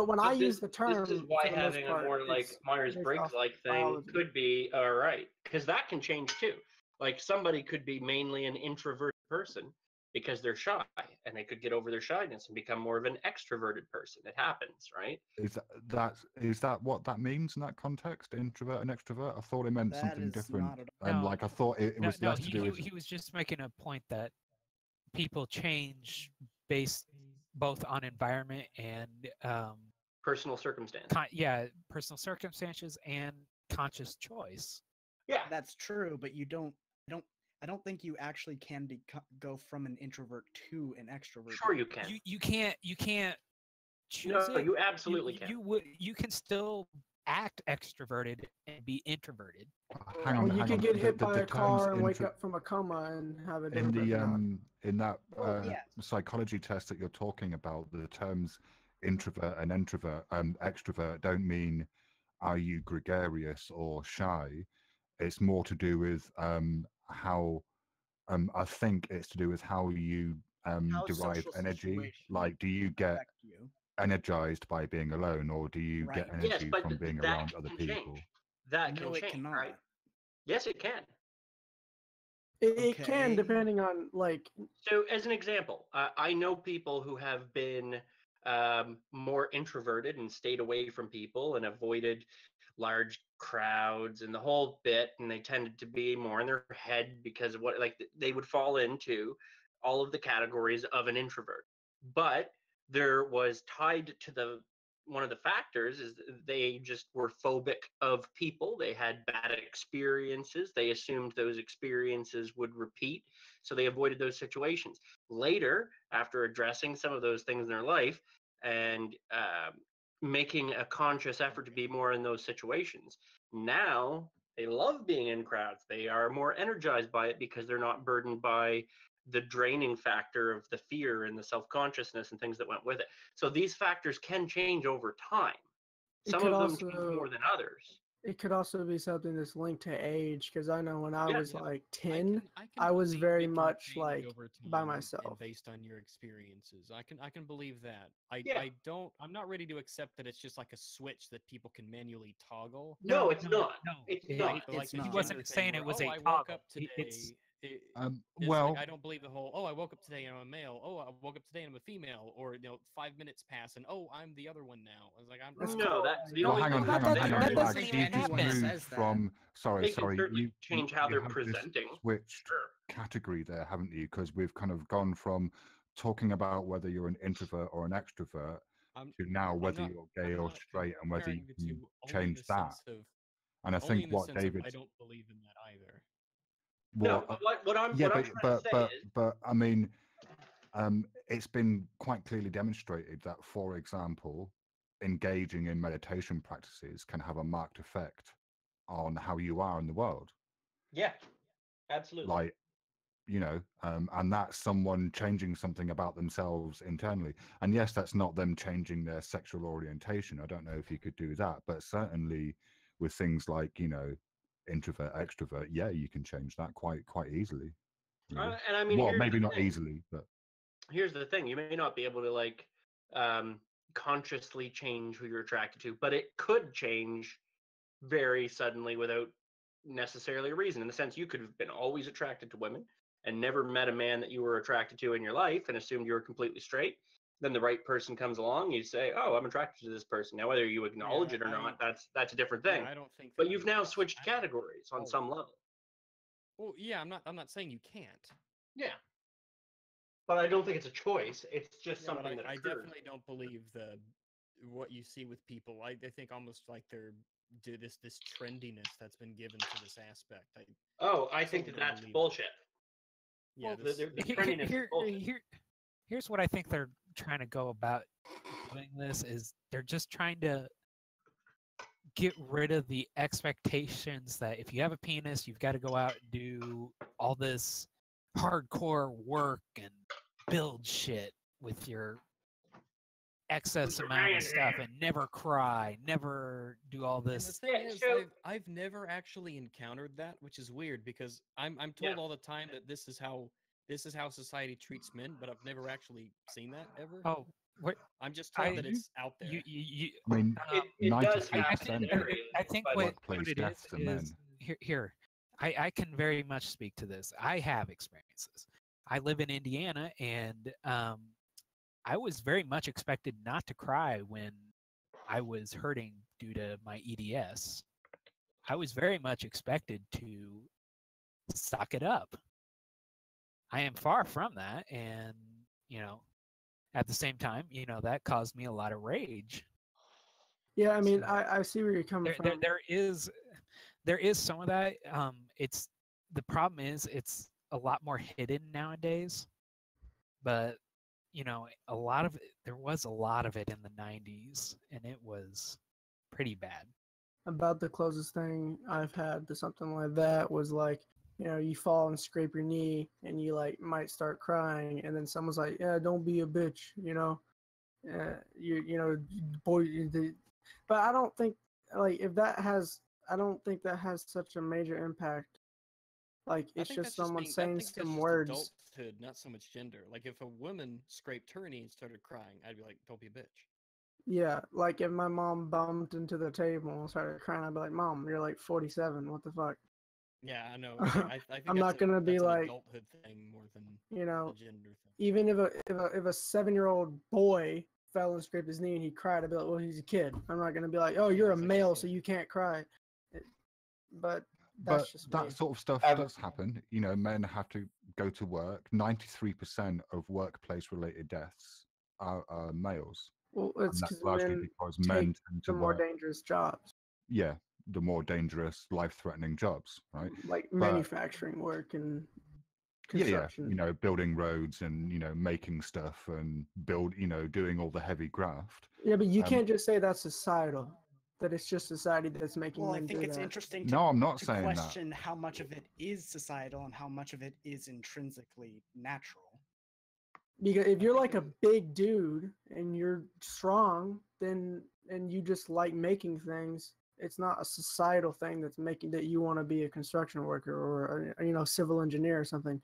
when I This, use the term, this is why for the most having a part, more like it's Myers-Briggs based off like thing biology. could be all right, because that can change too. Like somebody could be mainly an introverted person because they're shy, and they could get over their shyness and become more of an extroverted person. It happens, right? Is that what that means in that context? Introvert and extrovert? I thought it meant That something is different. not at And No, like I thought it was less to do with. he was just making a point that people change based both on environment and Personal circumstance. personal circumstances and conscious choice. Yeah, That's true, but I don't think you actually can go from an introvert to an extrovert. sure you can. You can't choose No, it. you absolutely can. You can still act extroverted and be introverted. Hang on, Well, you hang could on. get hit by a terms car and wake intro- up from a coma and have a in different the personality. in that Well, yes. psychology test that you're talking about, the terms introvert and extrovert don't mean are you gregarious or shy. It's more to do with how I think it's to do with how you How derive social energy. situations Like, do you get affect you. energized by being alone, or do you get Right. Yes, energy but from being that around other can people? change. That No, can it change, cannot. right? Yes, it can. It can, Okay. depending on like. So, as an example, I know people who have been more introverted and stayed away from people and avoided large crowds and the whole bit, and they tended to be more in their head because of what, like, they would fall into all of the categories of an introvert. But there was tied to the one of the factors is they just were phobic of people. They had bad experiences. They assumed those experiences would repeat, so they avoided those situations. Later, after addressing some of those things in their life and making a conscious effort to be more in those situations, now they love being in crowds. They are more energized by it because they're not burdened by the draining factor of the fear and the self-consciousness and things that went with it. So these factors can change over time. Some of them change more than others. It could also be something that's linked to age, because I know when I Yeah. was like 10, I I was believe very it can much change like over by time and myself. based on your experiences. I can believe that. Yeah. I'm not ready to accept that it's just like a switch that people can manually toggle. No, it's not. No, It's it- not. It's the not. He gender wasn't thing saying where, it was oh, a I woke toggle. up today. It's It's well, like, I don't believe the whole, oh, I woke up today and I'm a male. Oh, I woke up today and I'm a female. Or 5 minutes pass and oh, I'm the other one now. I was like, No, that's the well, only hang on, thing hang that on, they hang are on. that Like, doesn't you even just happen. moved Says that. from. Sorry, They can sorry. certainly change how you they're have this presenting. switched Sure. category there, haven't you? Because we've kind of gone from talking about whether you're an introvert or an extrovert I'm, to now I'm whether not, you're I'm gay or not straight and whether you comparing the can two only in change the that. sense of, And I only think in the what sense of David. I don't believe in that either. Well, No, what I'm yeah, trying to say is but I mean, it's been quite clearly demonstrated that, for example, engaging in meditation practices can have a marked effect on how you are in the world. yeah, absolutely. Like, and that's someone changing something about themselves internally. And yes, that's not them changing their sexual orientation. I don't know if you could do that, but certainly with things like, introvert, extrovert, yeah, you can change that quite easily. Really. And I mean, Well, here's maybe the not thing. easily, but Here's the thing: you may not be able to consciously change who you're attracted to, but it could change very suddenly without necessarily a reason. In the sense, you could have been always attracted to women and never met a man that you were attracted to in your life and assumed you were completely straight. Then the right person comes along, you say, "Oh, I'm attracted to this person." Now, whether you acknowledge it or not, that's a different thing. I don't think. But you've now switched categories on some level. Well, yeah, I'm not saying you can't. Yeah. But I don't think it's a choice. It's just Yeah, but something that I occurs. definitely don't believe what you see with people. I think almost like they're do this trendiness that's been given to this aspect. I think certainly don't that's believe bullshit. Yeah, Well, the trendiness is bullshit. Here's what I think they're trying to go about doing this is they're just trying to get rid of the expectations that if you have a penis, you've got to go out and do all this hardcore work and build shit with your excess amount of stuff and never cry, never do all And the this. thing is, so- I've never actually encountered that, which is weird because I'm told all the time that this is how society treats men, but I've never actually seen that ever. Oh, what? I'm just told that I- it's out there. I mean, It does 93% happen in of areas, I think but what workplace it deaths are men. is here. I can very much speak to this. I have experiences. I live in Indiana, and I was very much expected not to cry when I was hurting due to my EDS. I was very much expected to suck it up. I am far from that, and at the same time, that caused me a lot of rage. Yeah, I mean, I see where you're coming There, from. there is some of that. The problem is it's a lot more hidden nowadays, but a lot of there was a lot of it in the 90s, and it was pretty bad. About the closest thing I've had to something like that was like, you fall and scrape your knee and you like might start crying, and then someone's like, yeah, don't be a bitch, boy. But I don't think like I don't think that has such a major impact. Like I it's think just that's someone I saying think that's some just words. adulthood, not so much gender. Like if a woman scraped her knee and started crying, I'd be like, "Don't be a bitch." Yeah, like if my mom bumped into the table and started crying, I'd be like, Mom, you're like 47. What the fuck? Yeah, I know. I think I'm not gonna be that's an like, adulthood thing more than you know, a gender thing. even if a 7-year-old boy fell and scraped his knee and he cried, I'd be like, well, he's a kid. I'm not gonna be like, oh, you're a it's like a male, kid. so you can't cry. But that's But just that me. sort of stuff does happen. Men have to go to work. 93% of workplace-related deaths are males. Well, it's And that's because largely men because take men tend the to more work, dangerous jobs, yeah, the more dangerous, life-threatening jobs, right? like But manufacturing work and yeah, construction. building roads and making stuff and doing all the heavy graft. Yeah, but you Um, can't just say that's societal. That it's just society that's making Well, I men think do it's that. interesting No, I'm not to saying that. question how much of it is societal and how much of it is intrinsically natural. Because if you're like a big dude and you're strong, then and you just like making things, it's not a societal thing that's making that you want to be a construction worker or a, civil engineer or something.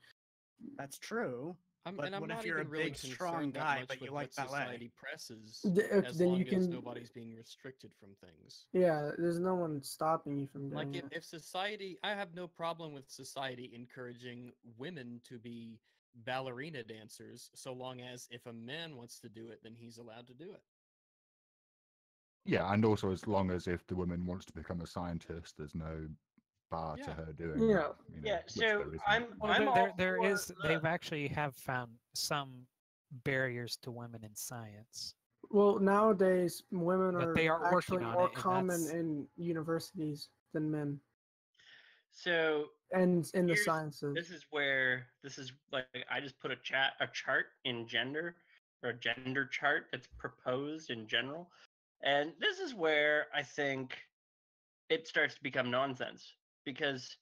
That's true. But I'm what if not you're a even really big, strong concerned that guy, much but with you like what ballet? society presses, as Then long you as can. nobody's being restricted from things. Yeah, there's no one stopping you from Like doing it. if society, I have no problem with society encouraging women to be ballerina dancers, so long as if a man wants to do it, then he's allowed to do it. Yeah, and also as long as if the woman wants to become a scientist, there's no bar to her doing Yeah. that. Yeah, which so there isn't. Well, I'm all there for is. They've actually have found some barriers to women in science. Well, nowadays women But are they are working actually on more it, and common that's- in universities than men, So and in the here's- sciences. this is like I just put a chart in gender, or a gender chart that's proposed in general, and this is where I think it starts to become nonsense because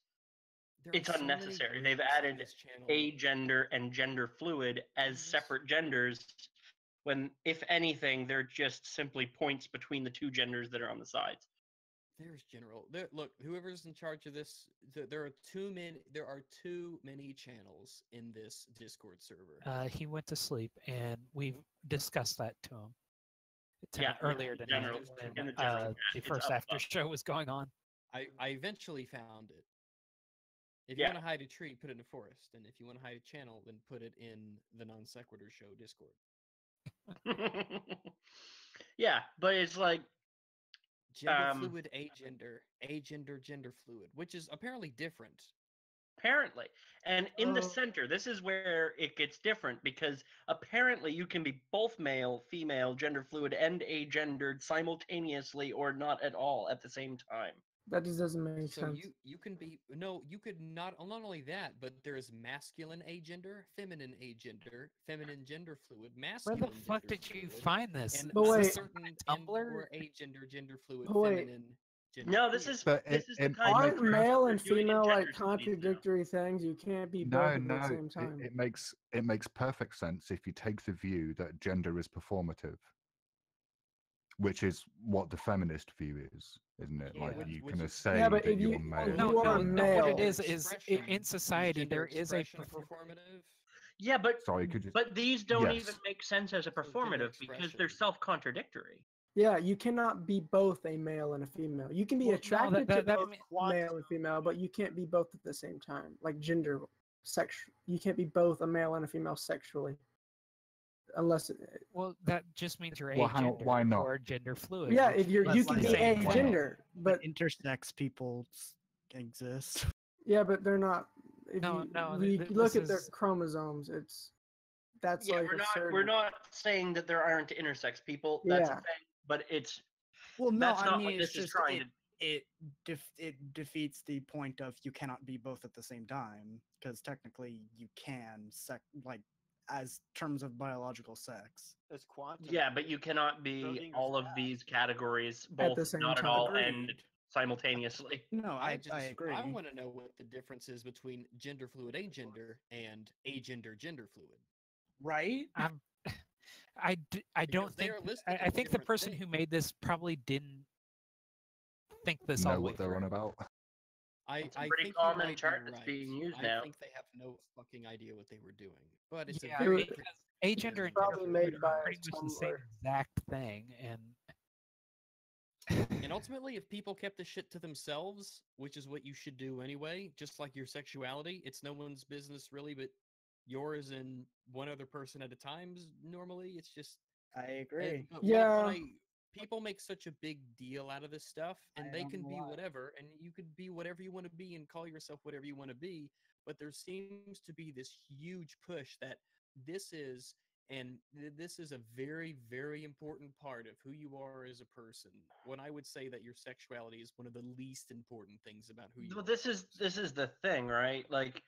There are it's so many unnecessary. They've groups on added this channel. agender and gender fluid as separate genders, when if anything they're just simply points between the two genders that are on the sides. There's general. Look, whoever's in charge of this, there are too many. There are too many channels in this Discord server. he went to sleep, and we've discussed that to him earlier tonight general, when in the general the chat, it's first up after above. show was going on. I eventually found it. If you Yeah. want to hide a tree, put it in a forest, and if you want to hide a channel, then put it in the non sequitur show Discord. Yeah, but it's like Gender fluid, agender, gender fluid, which is apparently different. apparently, and in the center, this is where it gets different, because apparently you can be both male, female, gender fluid, and agendered simultaneously, or not at all at the same time. That just doesn't make So sense. you can be you could not only that, but there is masculine agender, feminine gender fluid, Where masculine. the fuck gender did you fluid, find this? And But wait. certain Tumblr? or agender, gender fluid, But wait. feminine No, this is But this is the it kind of Aren't makes male and they're doing in female like gender studies now. contradictory things? You can't be no, both at no. the same time. It makes perfect sense if you take the view that gender is performative, which is what the feminist view is, isn't it? Yeah, Like which- you which kind of is- say Yeah, but that if you're you- male. if No, you are no, no. What it male- is in society gender there is a expression performative. Yeah, but Sorry, could you? but these don't Yes. even make sense as a So gender performative because they're expression. self-contradictory. Yeah, you cannot be both a male and a female. You can be Well, no, attracted to that both male and female, but you can't be both at the same time. Like gender, you can't be both a male and a female sexually, unless. Well, that just means you're Well, hang on, agender why not? or gender fluid. Yeah, which if you is can the be same a thing. gender, but intersex people exist. yeah, but they're not. If No, you, no, you th- look this at their is- chromosomes, that's Yeah, like we're not saying that there aren't intersex people. That's a Yeah. thing, but it's Well, no, that's I not mean, what it's this is just trying to. it defeats the point of you cannot be both at the same time, because technically you can as terms of biological sex. It's quantum. Yeah, but you cannot be Schrodinger's all of cat. these categories At both the same not at time. all and Agreed. simultaneously. No, I agree. I want to know what the difference is between gender fluid agender and agender gender fluid. Right? I don't Because they think are listed I as think the different person who things. made this probably didn't think this all Know the way what they're on through. about. I It's a think pretty you common might be chart that's right. being used I now. think they have no fucking idea what they were doing. But it's Yeah, a very because agender and gender Probably fluid made are by pretty much the some same exact thing, and And ultimately, if people kept the shit to themselves, which is what you should do anyway, just like your sexuality, it's no one's business really, but yours and one other person at a time. Normally, it's just. I agree. But Yeah. people make such a big deal out of this stuff, and I they don't can know be why. whatever, and you could be whatever you want to be and call yourself whatever you want to be. But there seems to be this huge push that this is. And this is a very, very important part of who you are as a person. When I would say that your sexuality is one of the least important things about who you Well, are. this is the thing, right? Like,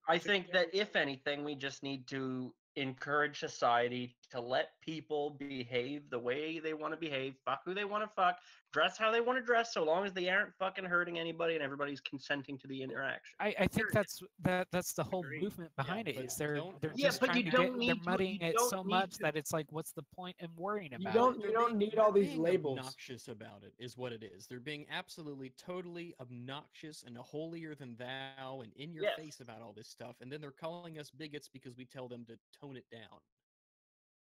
I think that if anything, we just need to encourage society to let people behave the way they want to behave, fuck who they want to fuck, dress how they want to dress, so long as they aren't fucking hurting anybody and everybody's consenting to the interaction. I think that's the whole movement behind it. but Is they're Yeah, just but trying you to don't get need they're to- muddying you it don't so need much to- that it's like, what's the point in worrying You about don't it? you don't being- need all they're these being labels. obnoxious about it is what it is. They're being absolutely, totally obnoxious and holier than thou and in your Yes. face about all this stuff, and then they're calling us bigots because we tell them to tone it down.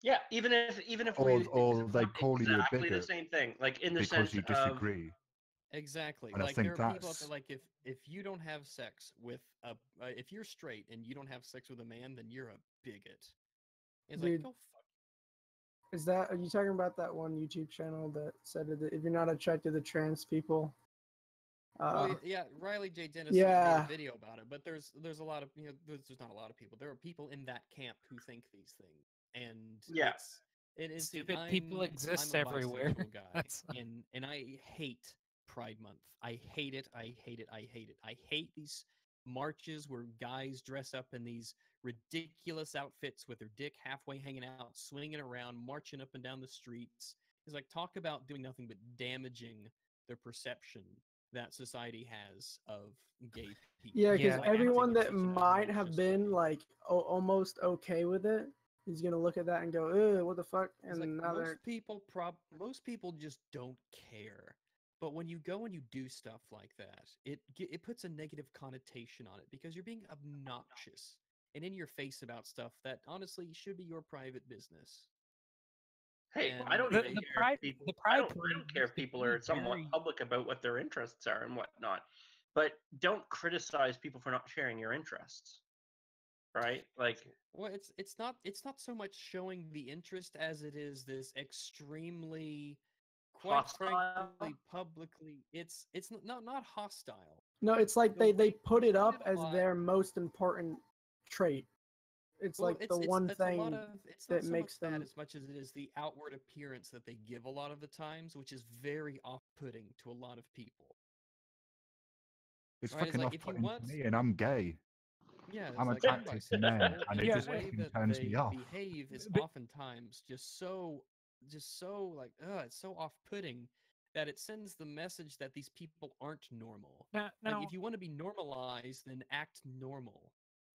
Yeah, even if Or they call you a exactly the bigot same thing, like in the because sense you of disagree. Exactly. And I Like think there are people out that's- there, like if you don't have sex with if you're straight and you don't have sex with a man, then you're a bigot. It's Dude. like, go fuck. Are you talking about that one YouTube channel that said that if you're not attracted to trans people? Well, yeah, Riley J. Dennis yeah. made a video about it, but there's a lot of there's not a lot of people. There are people in that camp who think these things, and Yeah. it is Stupid people exist I'm a everywhere. bisexual guy, That's- and I hate Pride Month. I hate it. I hate it. I hate it. I hate these marches where guys dress up in these ridiculous outfits with their dick halfway hanging out, swinging around, marching up and down the streets. It's like, talk about doing nothing but damaging the perception that society has of gay people. Yeah, because Like, everyone acting in that such an might have obnoxious been like almost okay with it is gonna look at that and go, "Ugh, what the fuck?" It's And like now they're most people just don't care. But when you go and you do stuff like that, it puts a negative connotation on it because you're being obnoxious and in your face about stuff that honestly should be your private business. Hey, And I don't The- even the care pride- if people. the I pride don't parade care if used to people be are somewhat very- public about what their interests are and whatnot. But don't criticize people for not sharing your interests, right? Like, well, it's not so much showing the interest as it is this extremely, quite Hostile? frankly, publicly. It's not hostile. no, it's like The they put it up it as a their most important trait. It's Well, like the one it's thing a lot of, it's that not so makes much that them. as much as it is the outward appearance that they give a lot of the times, which is very off-putting to a lot of people. It's Right, it's fucking like, if you off-putting want- to me, and I'm gay. Yeah, it's I'm like, attracted to men, bisexual, and it Yeah, just the way fucking that turns they me off. behave is But- oftentimes just so like, it's so off-putting that it sends the message that these people aren't normal. Now, Like, if you want to be normalized, then act normal.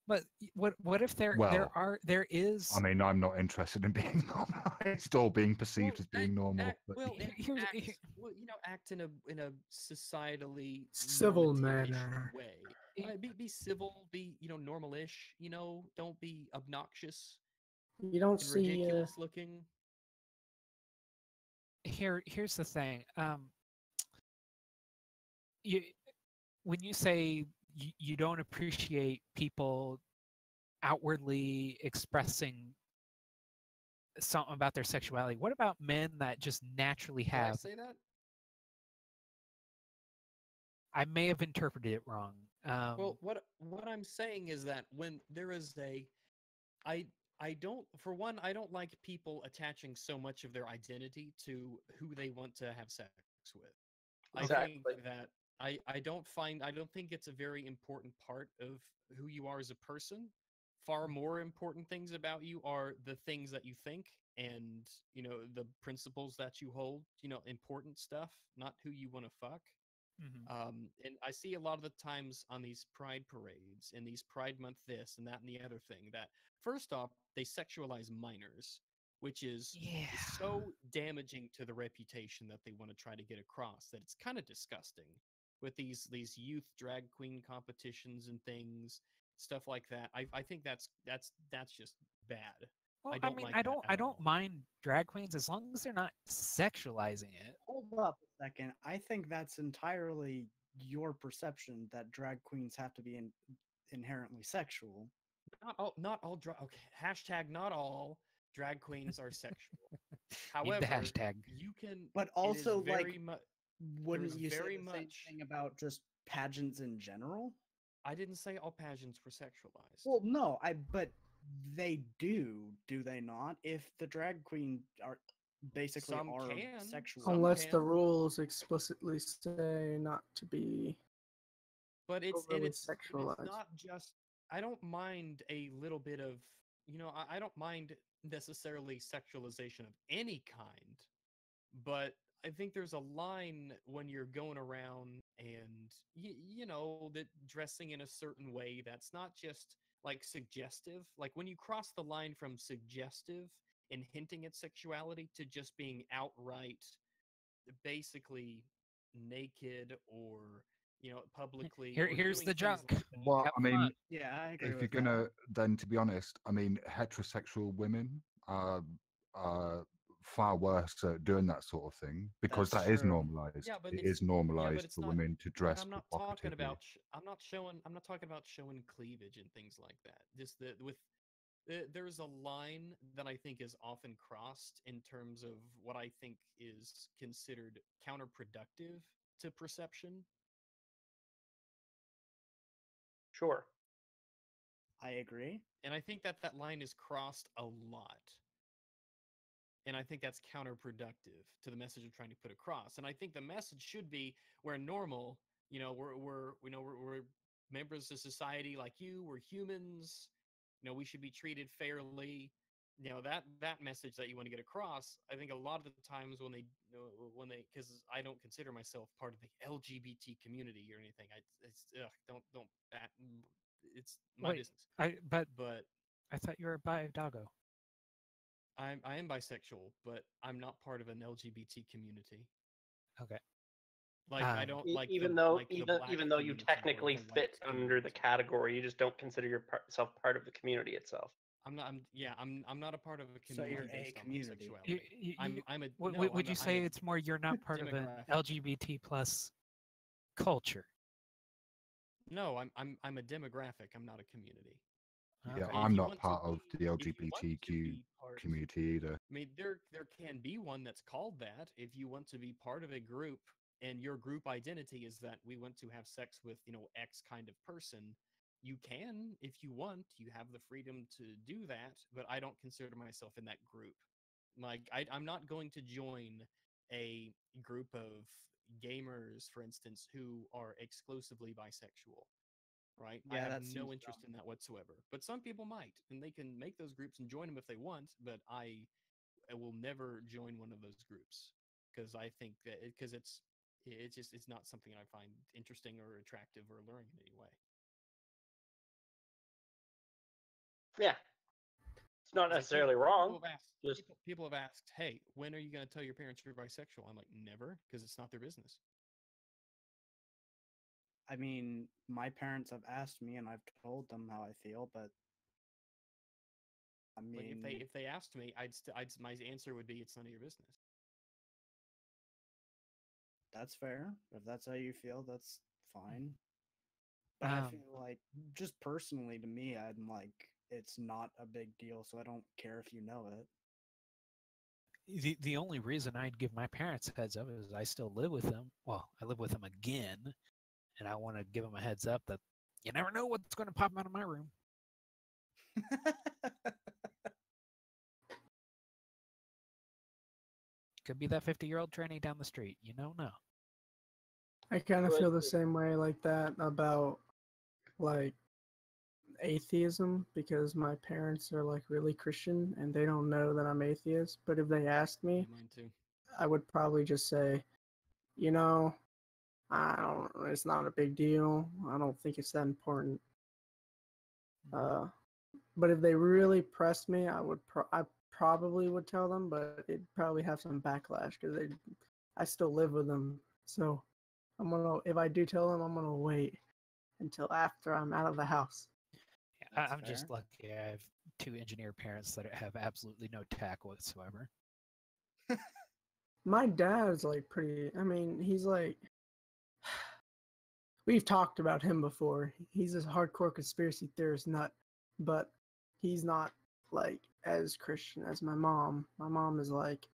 but what if there is? I mean, I'm not interested in being normalized or being perceived as being normal. Act in a societally civil normative-ish manner. way. Be civil. Be normal-ish. Don't be obnoxious. You don't see ridiculous looking. Here's the thing. When you say you don't appreciate people outwardly expressing something about their sexuality, what about men that just naturally have? Did I say that? I may have interpreted it wrong. Well, what I'm saying is that when there is I don't, for one, I don't like people attaching so much of their identity to who they want to have sex with. Exactly. I think that I don't think it's a very important part of who you are as a person. Far more important things about you are the things that you think and, the principles that you hold, important stuff, not who you want to fuck. And I see a lot of the times on these pride parades and these Pride Month this and that and the other thing that, first off, they sexualize minors, which is so damaging to the reputation that they want to try to get across that it's kind of disgusting with these youth drag queen competitions and things, stuff like that. I think that's just bad. Well, I don't mind drag queens as long as they're not sexualizing it. Hold up a second. I think that's entirely your perception that drag queens have to be inherently sexual. Not all drag. Okay, hashtag not all drag queens are sexual. Need the However, hashtag. you can. But also, very wouldn't you say very the same thing about just pageants in general? I didn't say all pageants were sexualized. Well, no, but they do they not? If the drag queen are basically Some are can. sexual, unless the rules explicitly say not to be. But it's sexualized. not just. I don't mind a little bit of, I don't mind necessarily sexualization of any kind, but I think there's a line when you're going around and that dressing in a certain way that's not just like suggestive. Like when you cross the line from suggestive and hinting at sexuality to just being outright basically naked or publicly. Here's the junk. Well, I mean, yeah, I agree if you're with gonna, then to be honest, I mean, heterosexual women are far worse at doing that sort of thing because That's that is true. normalized. Yeah, but it it's- is normalized it's for not- women to But dress I'm not talking about. I'm not talking about showing cleavage and things like that. Just there's a line that I think is often crossed in terms of what I think is considered counterproductive to perception. Sure. I agree. And I think that line is crossed a lot. And I think that's counterproductive to the message I'm trying to put across. And I think the message should be we're normal, we're members of society like you, we're humans, we should be treated fairly. That message that you want to get across, I think a lot of the times when they because I don't consider myself part of the LGBT community or anything. Don't it's my Wait, business. but I thought you were bi doggo. I am bisexual, but I'm not part of an LGBT community. Okay. Like I don't like even though you technically fit under the category, you just don't consider yourself part of the community itself. I'm not a part of a So community. you're a based on my community. sexuality. Would you say it's more you're not part of an LGBT plus culture? No, I'm a demographic. I'm not a community. Yeah, Okay. I'm not part of the LGBTQ community either. I mean, there can be one that's called that. If you want to be part of a group and your group identity is that we want to have sex with, X kind of person, you can if you want. You have the freedom to do that, but I don't consider myself in that group. Like, I'm not going to join a group of gamers, for instance, who are exclusively bisexual. Right? Yeah, I have that no seems interest in that whatsoever. But some people might, and they can make those groups and join them if they want. But I will never join one of those groups. because I think that because it's not something I find interesting or attractive or alluring in any way. Yeah, it's not necessarily wrong. People have asked, hey, when are you going to tell your parents you're bisexual? I'm like, never, because it's not their business. I mean, my parents have asked me, and I've told them how I feel, but I mean, like if they asked me, my answer would be, it's none of your business. That's fair. If that's how you feel, that's fine. But I feel like, just personally to me, I'm like, it's not a big deal, so I don't care if you know it. The only reason I'd give my parents a heads up is I still live with them. Well, I live with them again, and I want to give them a heads up that you never know what's going to pop out of my room. Could be that 50-year-old tranny down the street. You don't know. I kind of feel the same way like that about like atheism, because my parents are like really Christian and they don't know that I'm atheist. But if they asked me, Mine too. I would probably just say, it's not a big deal. I don't think it's that important. But if they really pressed me, I probably would tell them, but it'd probably have some backlash because I still live with them. So if I do tell them, I'm gonna wait until after I'm out of the house. Yeah, I'm just lucky. I have 2 engineer parents that have absolutely no tact whatsoever. My dad's like he's like, we've talked about him before. He's a hardcore conspiracy theorist nut, but he's not like as Christian as my mom. My mom is like,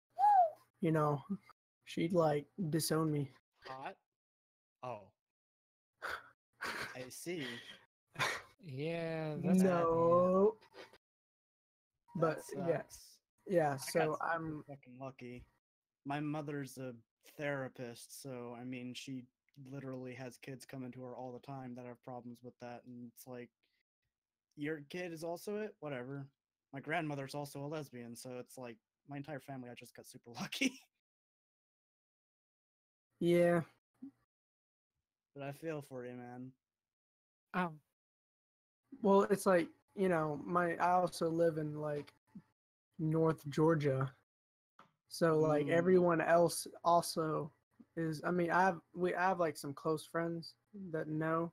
she'd like disown me. Hot? Oh. I see. Yeah, that's no. But That yeah. So I'm fucking lucky. My mother's a therapist, so I mean, she literally has kids coming to her all the time that have problems with that, and it's like, your kid is also it? Whatever. My grandmother's also a lesbian, so it's like my entire family, I just got super lucky. Yeah. But I feel for you, man. Well, it's like, I also live in like North Georgia. So like everyone else also is, we have like some close friends that know.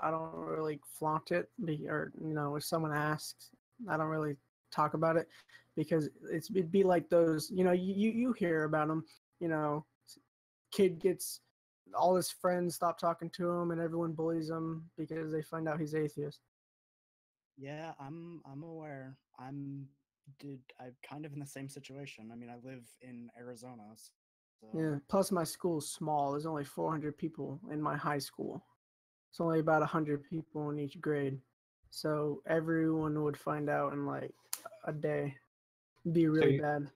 I don't really flaunt it, or if someone asks, I don't really talk about it because it'd be like those, you hear about them, kid gets all his friends stop talking to him and everyone bullies him because they find out he's atheist. Yeah, I'm aware. I'm kind of in the same situation. I mean, I live in Arizona. So. Yeah. Plus, my school's small. There's only 400 people in my high school. It's only about 100 people in each grade. So everyone would find out in like a day. It'd be really bad.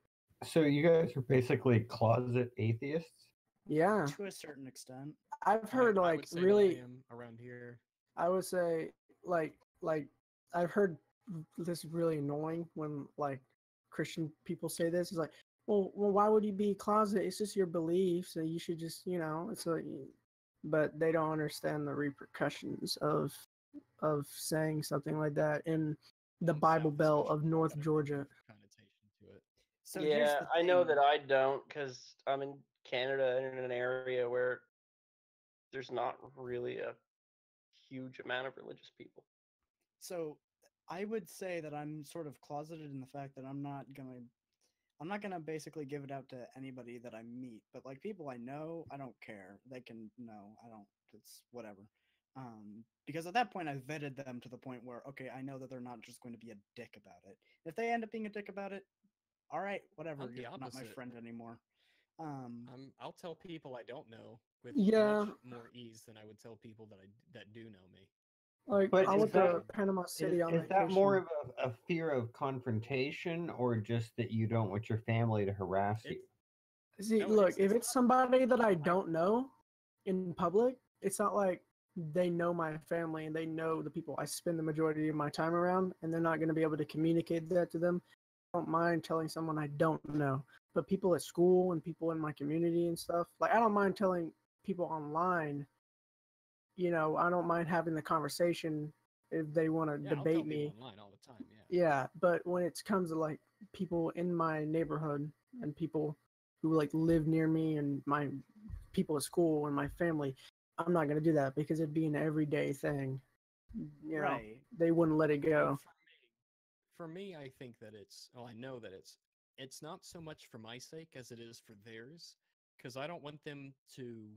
So you guys are basically closet atheists? Yeah. To a certain extent. I've heard I like would say really I am around here. I would say like I've heard this really annoying when like Christian people say this. It's like, well, why would you be closet? It's just your beliefs, and you should just, it's like, but they don't understand the repercussions of saying something like that in the Bible Belt of North Georgia. Connotation to it. So yeah, I know that I don't because I'm in Canada and in an area where there's not really a huge amount of religious people. So I would say that I'm sort of closeted in the fact that I'm not gonna basically give it out to anybody that I meet, but like people I know, I don't care. They can know, I don't. It's whatever. Because at that point, I've vetted them to the point where, okay, I know that they're not just going to be a dick about it. If they end up being a dick about it, all right, whatever. You're not my friend anymore. I'll tell people I don't know with Yeah. much more ease than I would tell people that do know me. Like, But I went to Panama City on is vacation. that more of a fear of confrontation, or just that you don't want your family to harass you? See, look, if it's somebody that I don't know in public, it's not like they know my family and they know the people I spend the majority of my time around, and they're not going to be able to communicate that to them. I don't mind telling someone I don't know. but people at school and people in my community and stuff, like I don't mind telling people online, I don't mind having the conversation if they want to Yeah, I'll tell debate people me. online all the time. Yeah. Yeah, but when it comes to like people in my neighborhood and people who like live near me and my people at school and my family, I'm not gonna do that because it'd be an everyday thing. Right. They wouldn't let it go. For me, I think that I know that it's not so much for my sake as it is for theirs, because I don't want them to,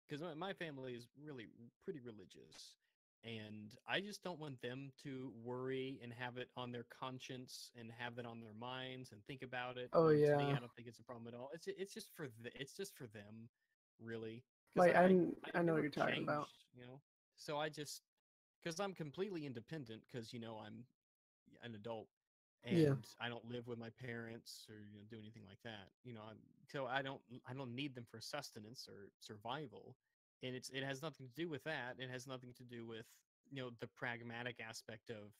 because my family is really pretty religious, and I just don't want them to worry and have it on their conscience and have it on their minds and think about it. Oh To me, yeah. I don't think it's a problem at all. It's just for it's just for them, really. Because Like I know what never you're talking about. changed. So I just, because I'm completely independent, because I'm an adult Yeah. and I don't live with my parents or do anything like that. So I don't need them for sustenance or survival, and it has nothing to do with that. It has nothing to do with the pragmatic aspect of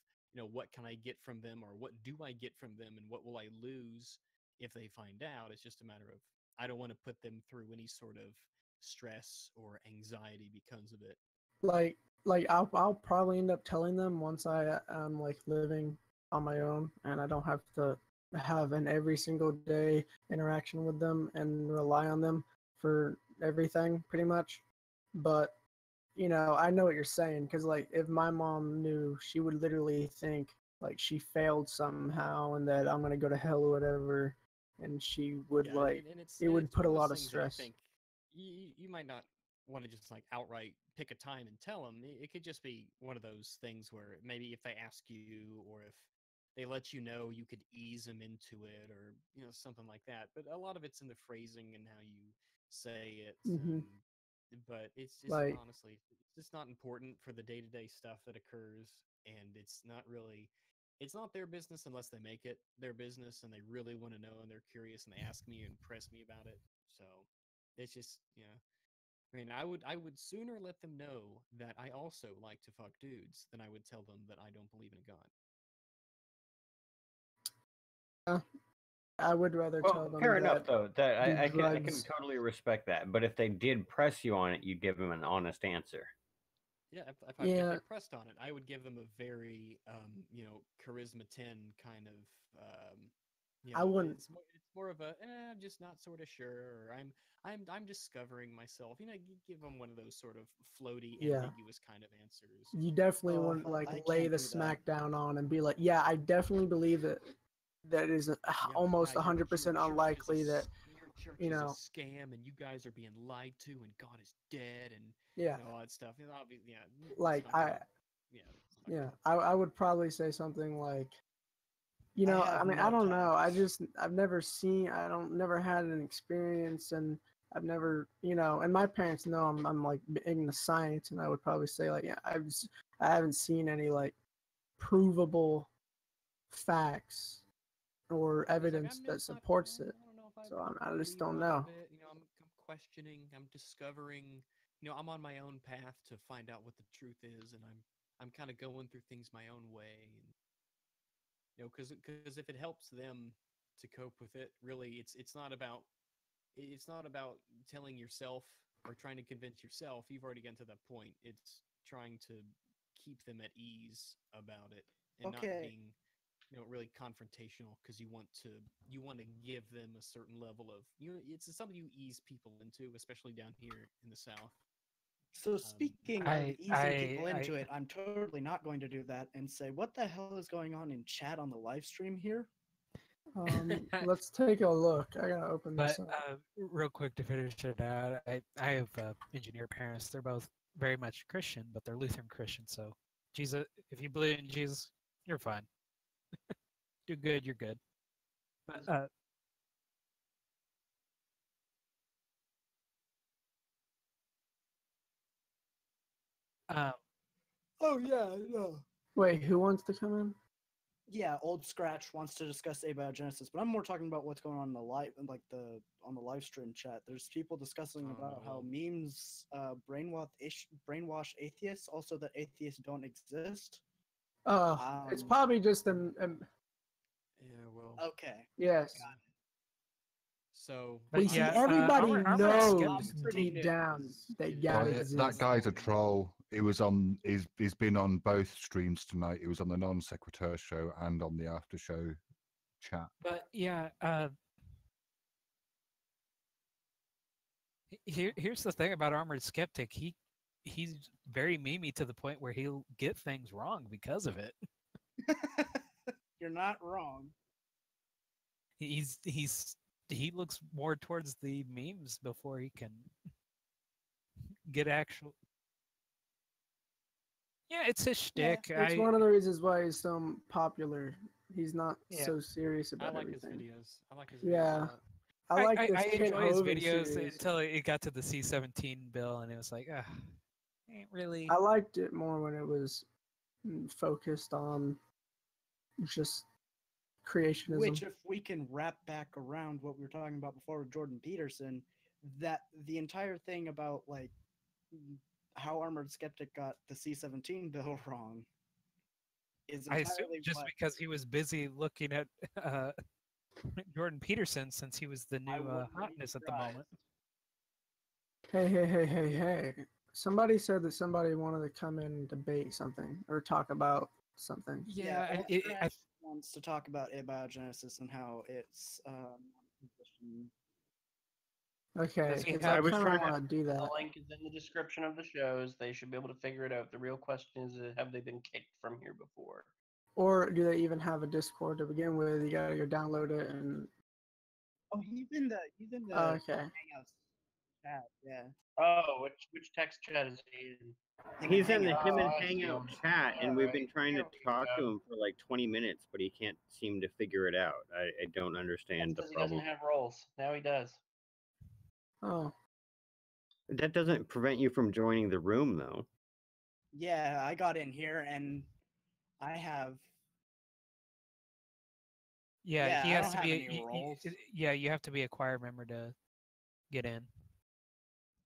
what can I get from them, or what do I get from them, and what will I lose if they find out. It's just a matter of, I don't want to put them through any sort of stress or anxiety because of it. Like I'll probably end up telling them once I am like living on my own and I don't have to have an every single day interaction with them and rely on them for everything pretty much. But I know what you're saying, because like if my mom knew, she would literally think like she failed somehow and that I'm gonna go to hell or whatever, and she would Yeah, like it and would it's put one a of those lot of things that I stress. think you might not want to just like outright pick a time and tell them. It could just be one of those things where maybe if they ask you, or if they let you know, you could ease them into it, or something like that. But a lot of it's in the phrasing and how you say it. Hmm. But it's just, Like honestly, it's just not important for the day-to-day stuff that occurs, and it's not their business unless they make it their business and they really want to know and they're curious and they ask me and press me about it. So it's just, I mean, I would sooner let them know that I also like to fuck dudes than I would tell them that I don't believe in a god. I would rather Well, tell them fair enough that though. That do I can drugs. totally respect that. But if they did press you on it, you give them an honest answer. Yeah, if I Yeah, pressed on it, I would give them a very charisma 10 kind of I wouldn't. it's more of a I'm just not sort of sure, or I'm discovering myself. Give them one of those sort of floaty, Yeah, ambiguous kind of answers. you definitely Oh, wouldn't like I lay can't the do that. smack down on and be like, yeah, I definitely believe that is almost Your 100% church is unlikely that your church you is a know scam, and you guys are being lied to, and God is dead, and yeah, all that stuff. It's like not gonna. Yeah, it's not yeah, gonna. I would probably say something like, I I have mean, I no don't know. tact. I've never seen, never had an experience, and I've never, and my parents know I'm like into science, and I would probably say like, yeah, I haven't seen any like provable facts or I was like, evidence that it's not. supports it. I don't know if I So I just believe don't much know. of it. I'm questioning. I'm discovering. I'm on my own path to find out what the truth is, and I'm kind of going through things my own way, and because if it helps them to cope with it, really, it's not about telling yourself or trying to convince yourself. You've already gotten to that point. It's trying to keep them at ease about it and not Okay, being really confrontational, because you want to give them a certain level of it's something you ease people into, especially down here in the South. so um, speaking of I easing people I into it, I'm totally not going to do that and say, what the hell is going on in chat on the live stream here? Let's take a look. I gotta open but this up. real quick to finish it out, I have engineer parents. They're both very much Christian, but they're Lutheran Christian. So Jesus, if you believe in Jesus, you're fine. Do good, you're good. But um, Oh yeah, no. Wait, who wants to come in? Yeah, Old Scratch wants to discuss abiogenesis, but I'm more talking about what's going on in the live, like on the live stream chat. There's people discussing about how memes brainwash atheists, also that atheists don't exist. It's probably just yeah, well, Okay. yes. So We see everybody knows deep down that God exists. That guy's a troll. He was on. He's been on both streams tonight. He was on the non-secretary show and on the after show chat. But yeah, here's the thing about Armored Skeptic. He's very memey to the point where he'll get things wrong because of it. You're not wrong. He looks more towards the memes before he can get actual. Yeah, it's his shtick. Yeah, it's one of the reasons why he's so popular. He's not so serious about everything. His videos. I like his videos. Yeah. I like this I Kent enjoy his Hovind videos series. until it got to the C-17 bill, and it was like, ain't really. I liked it more when it was focused on just creationism. Which, if we can wrap back around what we were talking about before with Jordan Peterson, that the entire thing about like how Armored Skeptic got the C-17 bill wrong is I assume entirely just because he was busy looking at Jordan Peterson, since he was the new hotness at the moment. Hey. Somebody said that somebody wanted to come in and debate something or talk about something. Yeah, wants to talk about abiogenesis and how it's okay, I was trying to do that. The link is in the description of the shows. They should be able to figure it out. The real question is, have they been kicked from here before? Or do they even have a Discord to begin with? You gotta go download it and. Oh, he's in the okay. Hangouts chat. Yeah. Oh, which text chat is he in? He's in the him and hangout chat, and we've been trying to talk to him for like 20 minutes, but he can't seem to figure it out. I don't understand the problem. He doesn't have roles. Now he does. Oh. That doesn't prevent you from joining the room, though. Yeah, I got in here and I have. Yeah, he I has don't to have be. any roles. You have to be a choir member to get in.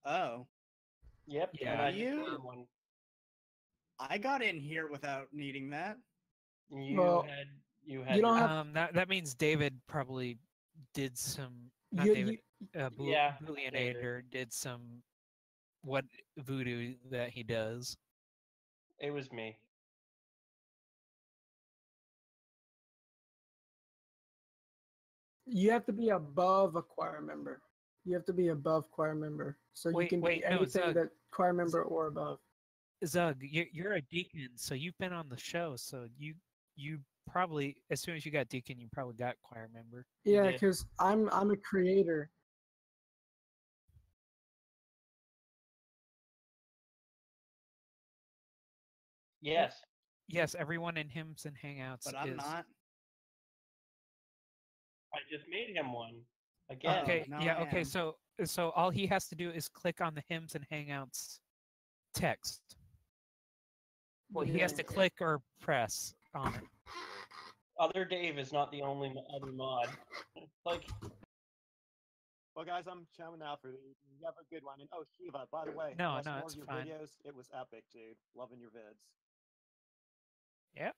Oh. Yep. Yeah. I got in here without needing that. You had. You don't have. That means David probably did some. Not You- David. Booleanator did some voodoo that he does. It was me. You have to be above a choir member. You have to be above choir member, so you can be anything that choir member or above. Zug, you're a deacon, so you've been on the show. So you probably, as soon as you got deacon, you probably got choir member. Yeah, because I'm a creator. Yes. Yes, everyone in hymns and hangouts. But I'm not. I just made him one again. Okay. Yeah. Okay. So all he has to do is click on the hymns and hangouts text. Well, he has to click or press on it. Other Dave is not the only other mod. Like. Well, guys, I'm chowing out for the evening. You have a good one. And Shiva, by the way, No, watched more it's of your fine. videos. It was epic, dude. Loving your vids. Yep.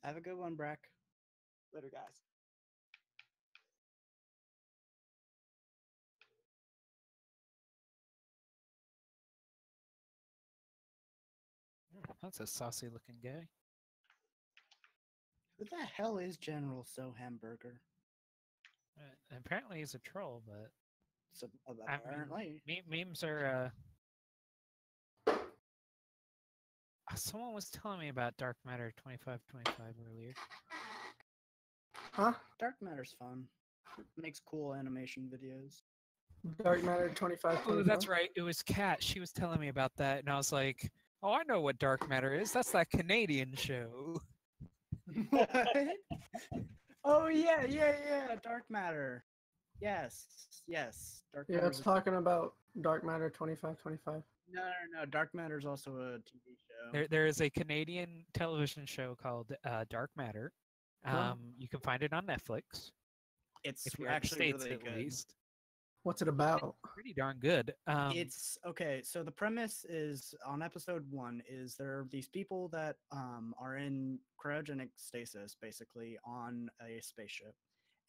Have a good one, Brack. Later, guys. That's a saucy looking guy. Who the hell is General So Hamburger? Apparently he's a troll, but apparently memes are. Someone was telling me about Dark Matter 2525 earlier. Huh? Dark Matter's fun. Makes cool animation videos. Dark Matter 25. Oh, that's right. It was Kat. She was telling me about that, and I was like, "Oh, I know what Dark Matter is. That's that Canadian show." What? Oh yeah. Dark Matter. Yes. Dark Yeah, Matter. it's talking about Dark Matter 2525. No. Dark Matter is also a TV show. There is a Canadian television show called Dark Matter. You can find it on Netflix. It's if you're actually in the States, really at good. least. What's it about? Pretty darn good. It's okay. So the premise is on episode 1 is there are these people that are in cryogenic stasis, basically on a spaceship,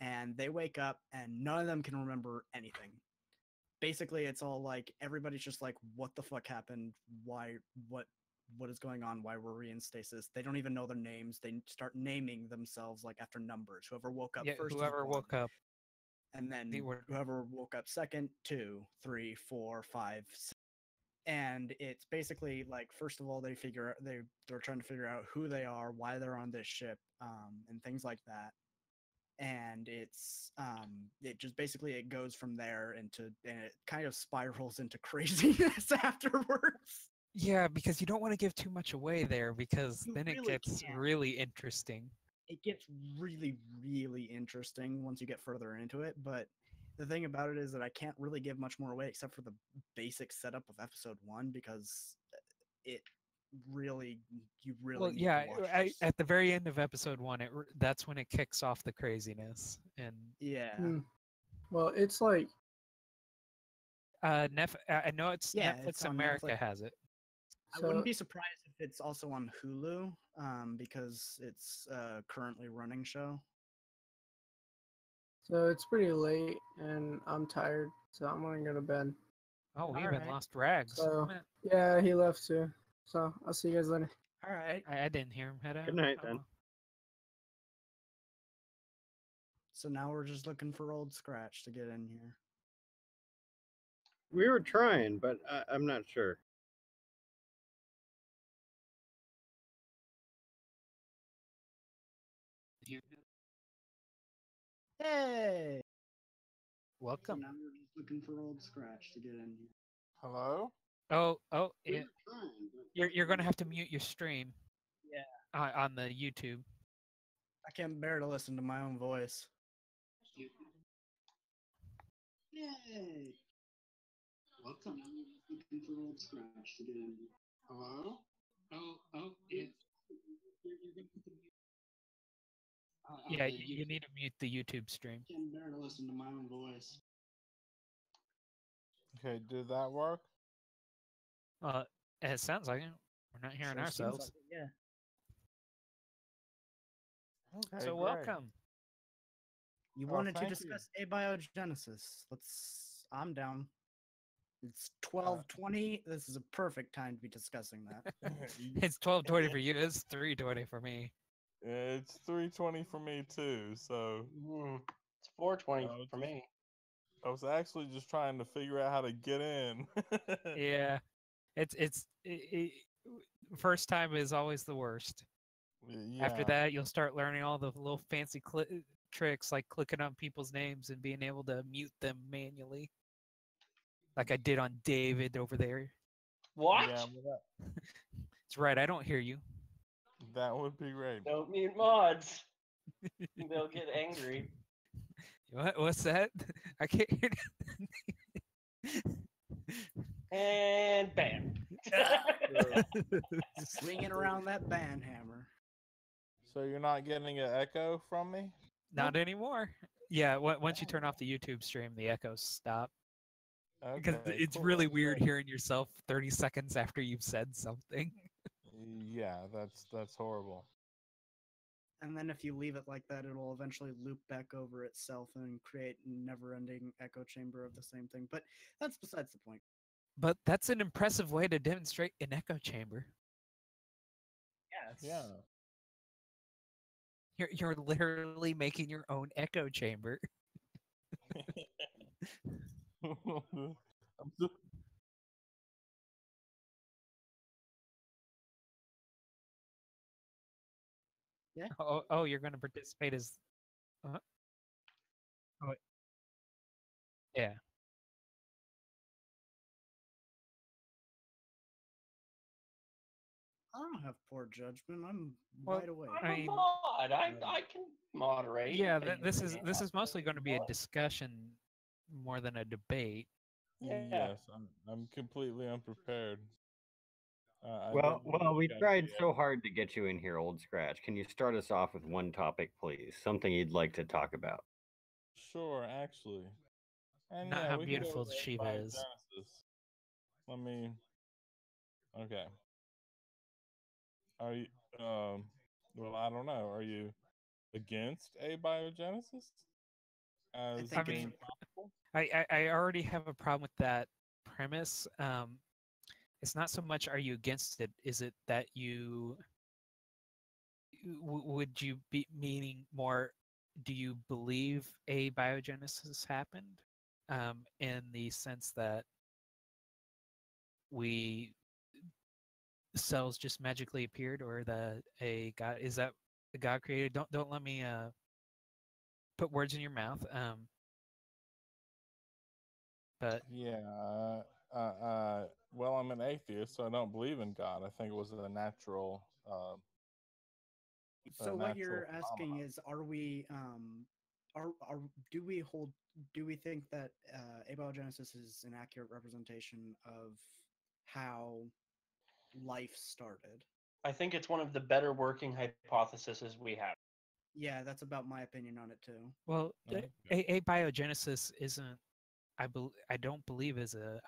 and they wake up and none of them can remember anything. Basically, it's all like everybody's just like, what the fuck happened? Why? What is going on? Why were we in stasis? They don't even know their names. They start naming themselves like after numbers. Whoever woke up first, whoever woke up, and then whoever woke up second, 2, 3, 4, 5, 6. And it's basically like, first of all, they're trying to figure out who they are, why they're on this ship, and things like that. And it's it just basically it goes from there and it kind of spirals into craziness afterwards. Yeah, because you don't want to give too much away there, because then it gets really interesting. It gets really, really interesting once you get further into it. But the thing about it is that I can't really give much more away except for the basic setup of episode 1, because it really, you really need to watch this. At the very end of episode 1, that's when it kicks off the craziness. And well, it's like I know it's Netflix America Netflix. Has it. I wouldn't be surprised if it's also on Hulu, because it's a currently running show. So it's pretty late, and I'm tired, so I'm gonna go to bed. Oh, we even lost Rags. So yeah, he left too. So I'll see you guys later. All right. I didn't hear him head out. Good night, then. So now we're just looking for Old Scratch to get in here. We were trying, but I'm not sure. Hey! Welcome. So now we're just looking for Old Scratch to get in here. Hello? Oh, you're gonna have to mute your stream. Yeah. On the YouTube. I can't bear to listen to my own voice. Yay! Welcome. Now we're just looking for Old Scratch to get in here. Hello? Yeah, you need to mute the YouTube stream. I can't bear to listen to my own voice. Okay, did that work? It sounds like it. We're not hearing ourselves. Like it, yeah. Okay, So great. welcome. You wanted to discuss abiogenesis. I'm down. It's 12:20. This is a perfect time to be discussing that. It's 12:20 for you. It's 3:20 for me. It's 3:20 for me too. So it's 4:20 for me. I was actually just trying to figure out how to get in. Yeah, it's first time is always the worst. Yeah. After that, you'll start learning all the little fancy tricks like clicking on people's names and being able to mute them manually, like I did on David over there. What? Yeah, That's right. I don't hear you. That would be great. Don't mute mods. They'll get angry. What's that? I can't hear. And bam. Swinging around that band hammer. So you're not getting an echo from me? Not anymore. Yeah, once you turn off the YouTube stream, the echoes stop. Because it's really weird hearing yourself 30 seconds after you've said something. Yeah, that's horrible. And then if you leave it like that, it'll eventually loop back over itself and create a never-ending echo chamber of the same thing. But that's besides the point. But that's an impressive way to demonstrate an echo chamber. Yes. Yeah. You're literally making your own echo chamber. Yeah. Oh, you're going to participate as. Oh, yeah. I don't have poor judgment. I'm wide awake. I'm a mod. I can moderate. Yeah, this is mostly going to be a discussion more than a debate. Yes, I'm completely unprepared. Well, we tried so hard to get you in here, Old Scratch. Can you start us off with one topic, please? Something you'd like to talk about. Sure, actually. And Not how beautiful Shiva is. Let me. Okay. Are you? Well, I don't know. Are you against abiogenesis? as I being mean, possible? I already have a problem with that premise. It's not so much are you against it, is it that would you be meaning more, do you believe abiogenesis happened? In the sense that cells just magically appeared, or that a god, is that the god created? Don't let me put words in your mouth. But Yeah. Well, I'm an atheist, so I don't believe in God. I think it was a natural. So what you're asking phenomenon. is, are we do we think that abiogenesis is an accurate representation of how life started? I think it's one of the better working hypotheses we have. Yeah, that's about my opinion on it too. well, abiogenesis isn't. I don't believe is a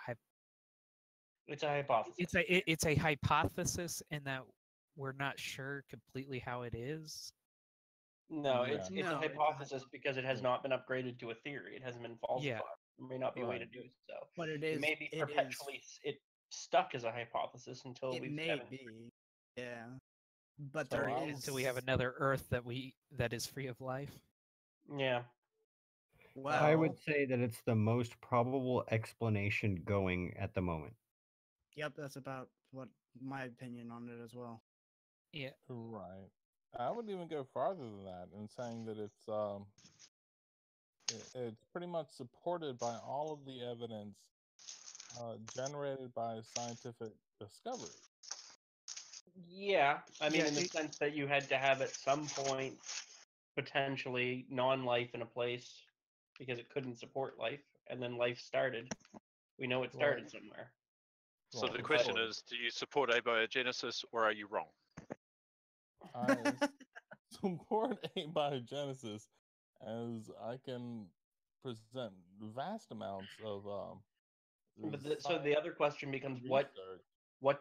It's a hypothesis. it's a hypothesis in that we're not sure completely how it is. No, Yeah. it's a No, hypothesis because it has not been upgraded to a theory. It hasn't been falsified. Yeah. There may not be a way to Right. do so. but it It is. may be It perpetually it stuck as a hypothesis until It we've may demonstrated. be. Yeah, but So there I is. So we have another Earth that is free of life. Yeah. Well, I would say that it's the most probable explanation going at the moment. Yep, that's about what my opinion on it as well. Yeah. Right. I would even go farther than that in saying that it's pretty much supported by all of the evidence generated by scientific discovery. Yeah. I mean, Yeah, in the sense that you had to have at some point potentially non-life in a place because it couldn't support life, and then life started. We know it started somewhere. So the question is, do you support abiogenesis or are you wrong? I support abiogenesis as I can present vast amounts of But so the other question becomes, what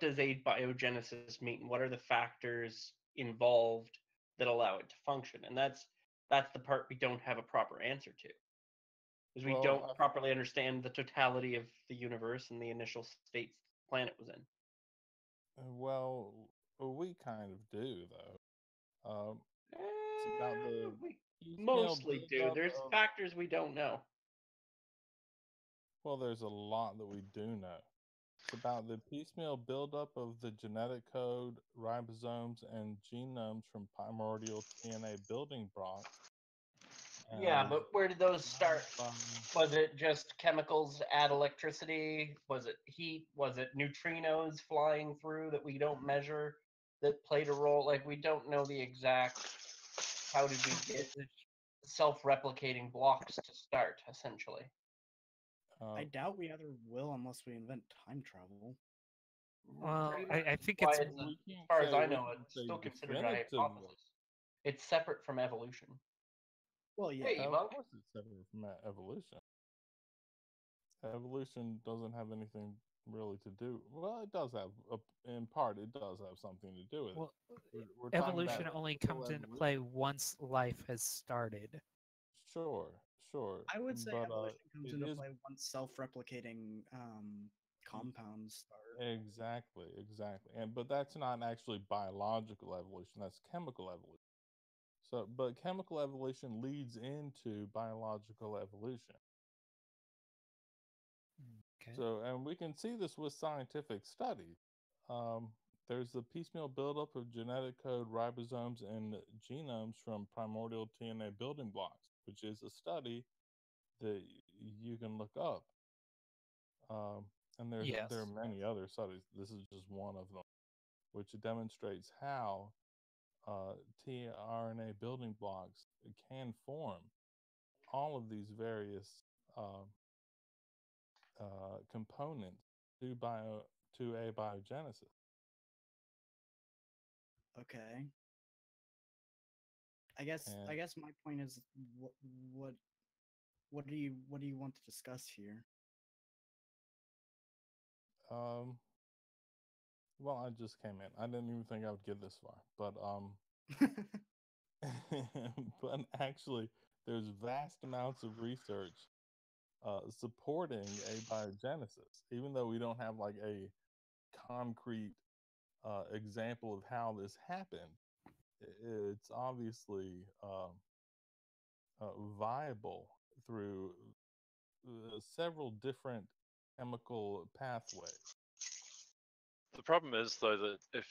does abiogenesis mean? What are the factors involved that allow it to function? And that's the part we don't have a proper answer to, because we don't properly understand the totality of the universe and the initial states the planet was in. Well, we kind of do, though. It's about the We mostly do. There's factors we don't know. Well, there's a lot that we do know. It's about the piecemeal buildup of the genetic code, ribosomes, and genomes from primordial DNA building blocks. Yeah, but where did those start? Was it just chemicals add electricity? Was it heat? Was it neutrinos flying through that we don't measure that played a role? Like, we don't know the exact, how did we get self-replicating blocks to start, essentially. I doubt we ever will unless we invent time travel. Well, I think Why it's as far as I know, it's still considered a hypothesis. It's separate from evolution. Well, yeah. Hey, of course it's separate from evolution. Evolution doesn't have anything really to do. Well, it does have, in part, it does have something to do with it. We're evolution only comes into play once life has started. Sure. I would say evolution comes into play once self-replicating compounds start. Exactly. But that's not actually biological evolution. That's chemical evolution. So, but chemical evolution leads into biological evolution. Okay. So, and we can see this with scientific studies. There's the piecemeal buildup of genetic code, ribosomes, and genomes from primordial DNA building blocks, which is a study that you can look up. And there are many other studies. This is just one of them, which demonstrates how tRNA building blocks can form all of these various components to abiogenesis. Okay. I guess my point is, what do you want to discuss here? Well, I just came in. I didn't even think I would get this far, but but actually, there's vast amounts of research supporting abiogenesis, even though we don't have like a concrete example of how this happened. It's obviously viable through several different chemical pathways. The problem is, though, that if,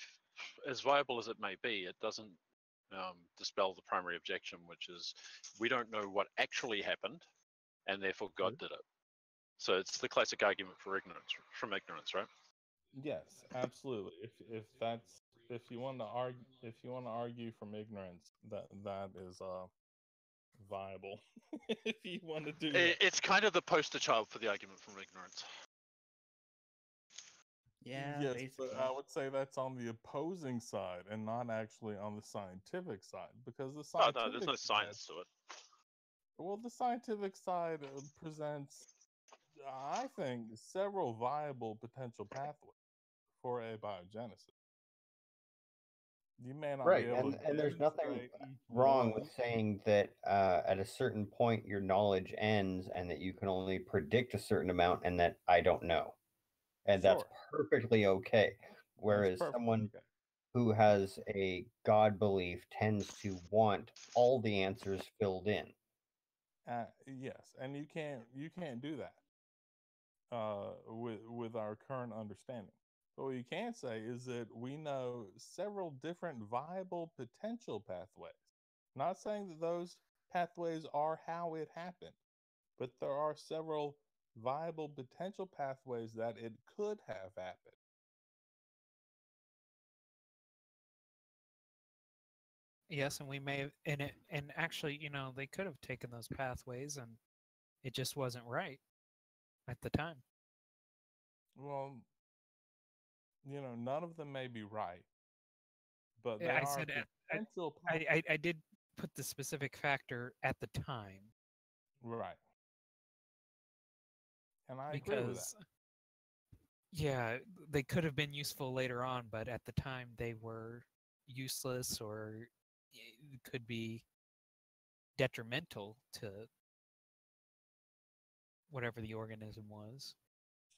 as viable as it may be, it doesn't dispel the primary objection, which is we don't know what actually happened, and therefore God did it. So it's the classic argument for ignorance, from ignorance, right? Yes, absolutely. If you want to argue from ignorance, that is viable. If you want to do that, It's kind of the poster child for the argument from ignorance. Yeah, yes, basically. but I would say that's on the opposing side and not actually on the scientific side, because the Oh, scientific no, there's no science to it. Well, the scientific side presents, I think, several viable potential pathways for abiogenesis. You may not be able to and there's nothing demonstrate each wrong one. with saying that at a certain point your knowledge ends and that you can only predict a certain amount and that I don't know. And that's perfectly okay. Whereas someone who has a God belief tends to want all the answers filled in. Yes, and you can't do that with our current understanding. But what you can say is that we know several different viable potential pathways. Not saying that those pathways are how it happened, but there are several viable potential pathways that it could have happened. Yes, and we may have, and actually, they could have taken those pathways, and it just wasn't right at the time. Well, none of them may be right, but they I are said potential. I did put the specific factor at the time. Right. And I agree with that. Yeah, they could have been useful later on, but at the time they were useless or could be detrimental to whatever the organism was.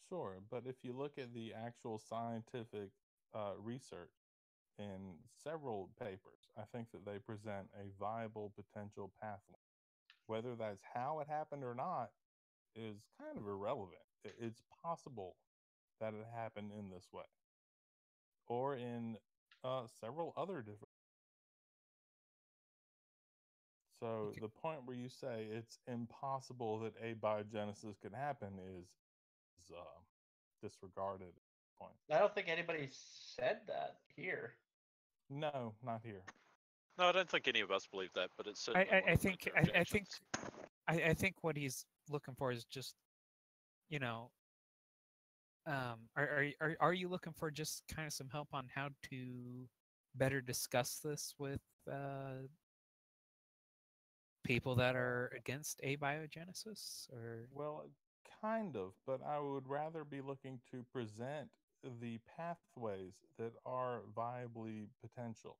Sure, but if you look at the actual scientific research in several papers, I think that they present a viable potential pathway. Whether that's how it happened or not is kind of irrelevant. It's possible that it happened in this way or in several other different. So the point where you say it's impossible that abiogenesis could happen is disregarded at this point. I don't think anybody said that here. No, not here. No, I don't think any of us believe that, but it's certainly. I think what he's looking for is just, are you looking for just kind of some help on how to better discuss this with people that are against abiogenesis, or? Well, kind of, but I would rather be looking to present the pathways that are viably potential.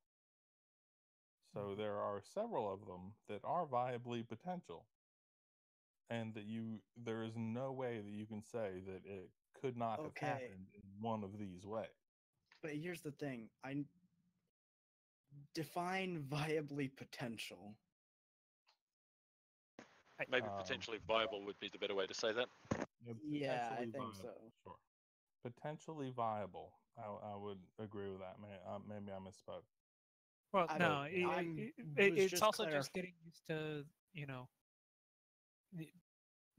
So there are several of them that are viably potential, and that there is no way that you can say that it could not have happened in one of these ways. But here's the thing: I define viably potential. Maybe potentially viable would be the better way to say that. Yeah, I think so. Sure. Potentially viable. I would agree with that. Maybe I misspoke. Well, no, it's also just getting used to,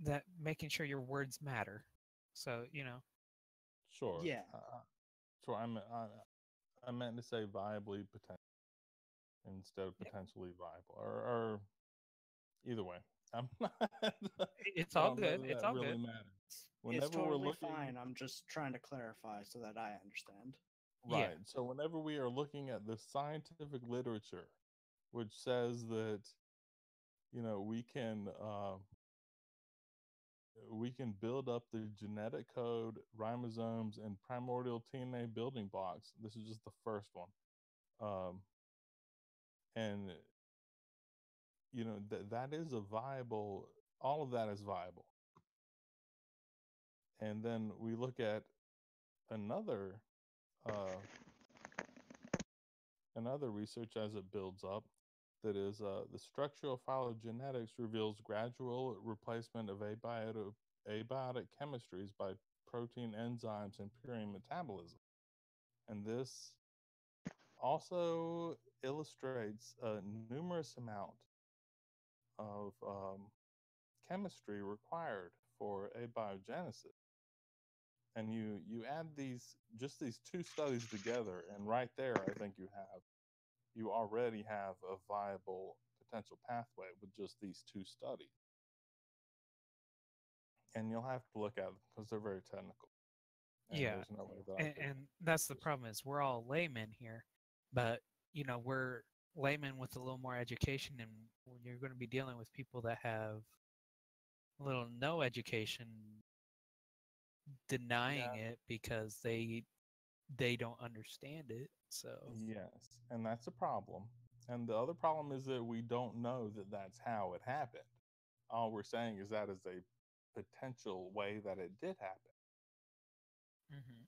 that making sure your words matter. So, Sure. Yeah. Sure. I meant to say viably potential instead of potentially viable, or either way. I'm not. It's all good. It's all really good. Matters. It's totally fine. I'm just trying to clarify so that I understand. Right. Yeah. So whenever we are looking at the scientific literature, which says that, we can build up the genetic code, ribosomes, and primordial DNA building blocks. This is just the first one. And you know, that is a viable, all of that is viable. And then we look at another research as it builds up, that is the structural phylogenetics reveals gradual replacement of abiotic chemistries by protein enzymes and purine metabolism. And this also illustrates a numerous amount of chemistry required for abiogenesis. And you add these two studies together, and right there, I think you already have a viable potential pathway with just these two studies. And you'll have to look at them because they're very technical. And yeah, there's no way that and that's the problem is we're all laymen here, but you know we're laymen with a little more education, and when you're going to be dealing with people that have little no education, denying it because they don't understand it. So yes, and that's a problem. And the other problem is that we don't know that that's how it happened. All we're saying is that is a potential way that it did happen. Mm-hmm.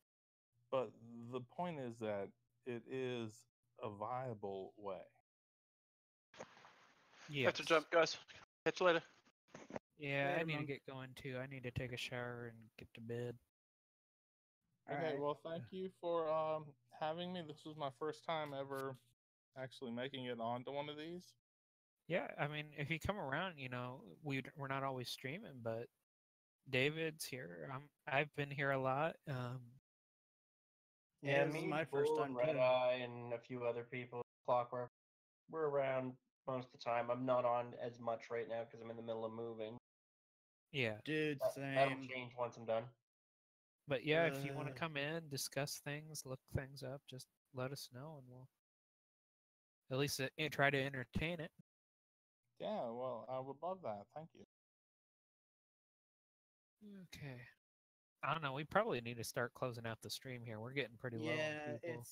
But the point is that it is a viable way. Yeah. Have to jump, guys. Catch you later. Yeah, Later, I need to Monk. get going too. I need to take a shower and get to bed. Okay, Alright. well, thank you for having me. This was my first time ever actually making it onto one of these. Yeah, I mean, if you come around, you know, we're not always streaming, but David's here. I've been here a lot. Yeah, this is me, my first Bull, time and Red too. Eye, and a few other people. Clockwork. We're around most of the time. I'm not on as much right now because I'm in the middle of moving. Yeah. Dude, That'll same. change once I'm done. But yeah, if you want to come in, discuss things, look things up, just let us know, and we'll at least try to entertain it. Yeah, well, I would love that. Thank you. Okay. I don't know. We probably need to start closing out the stream here. We're getting pretty low on people.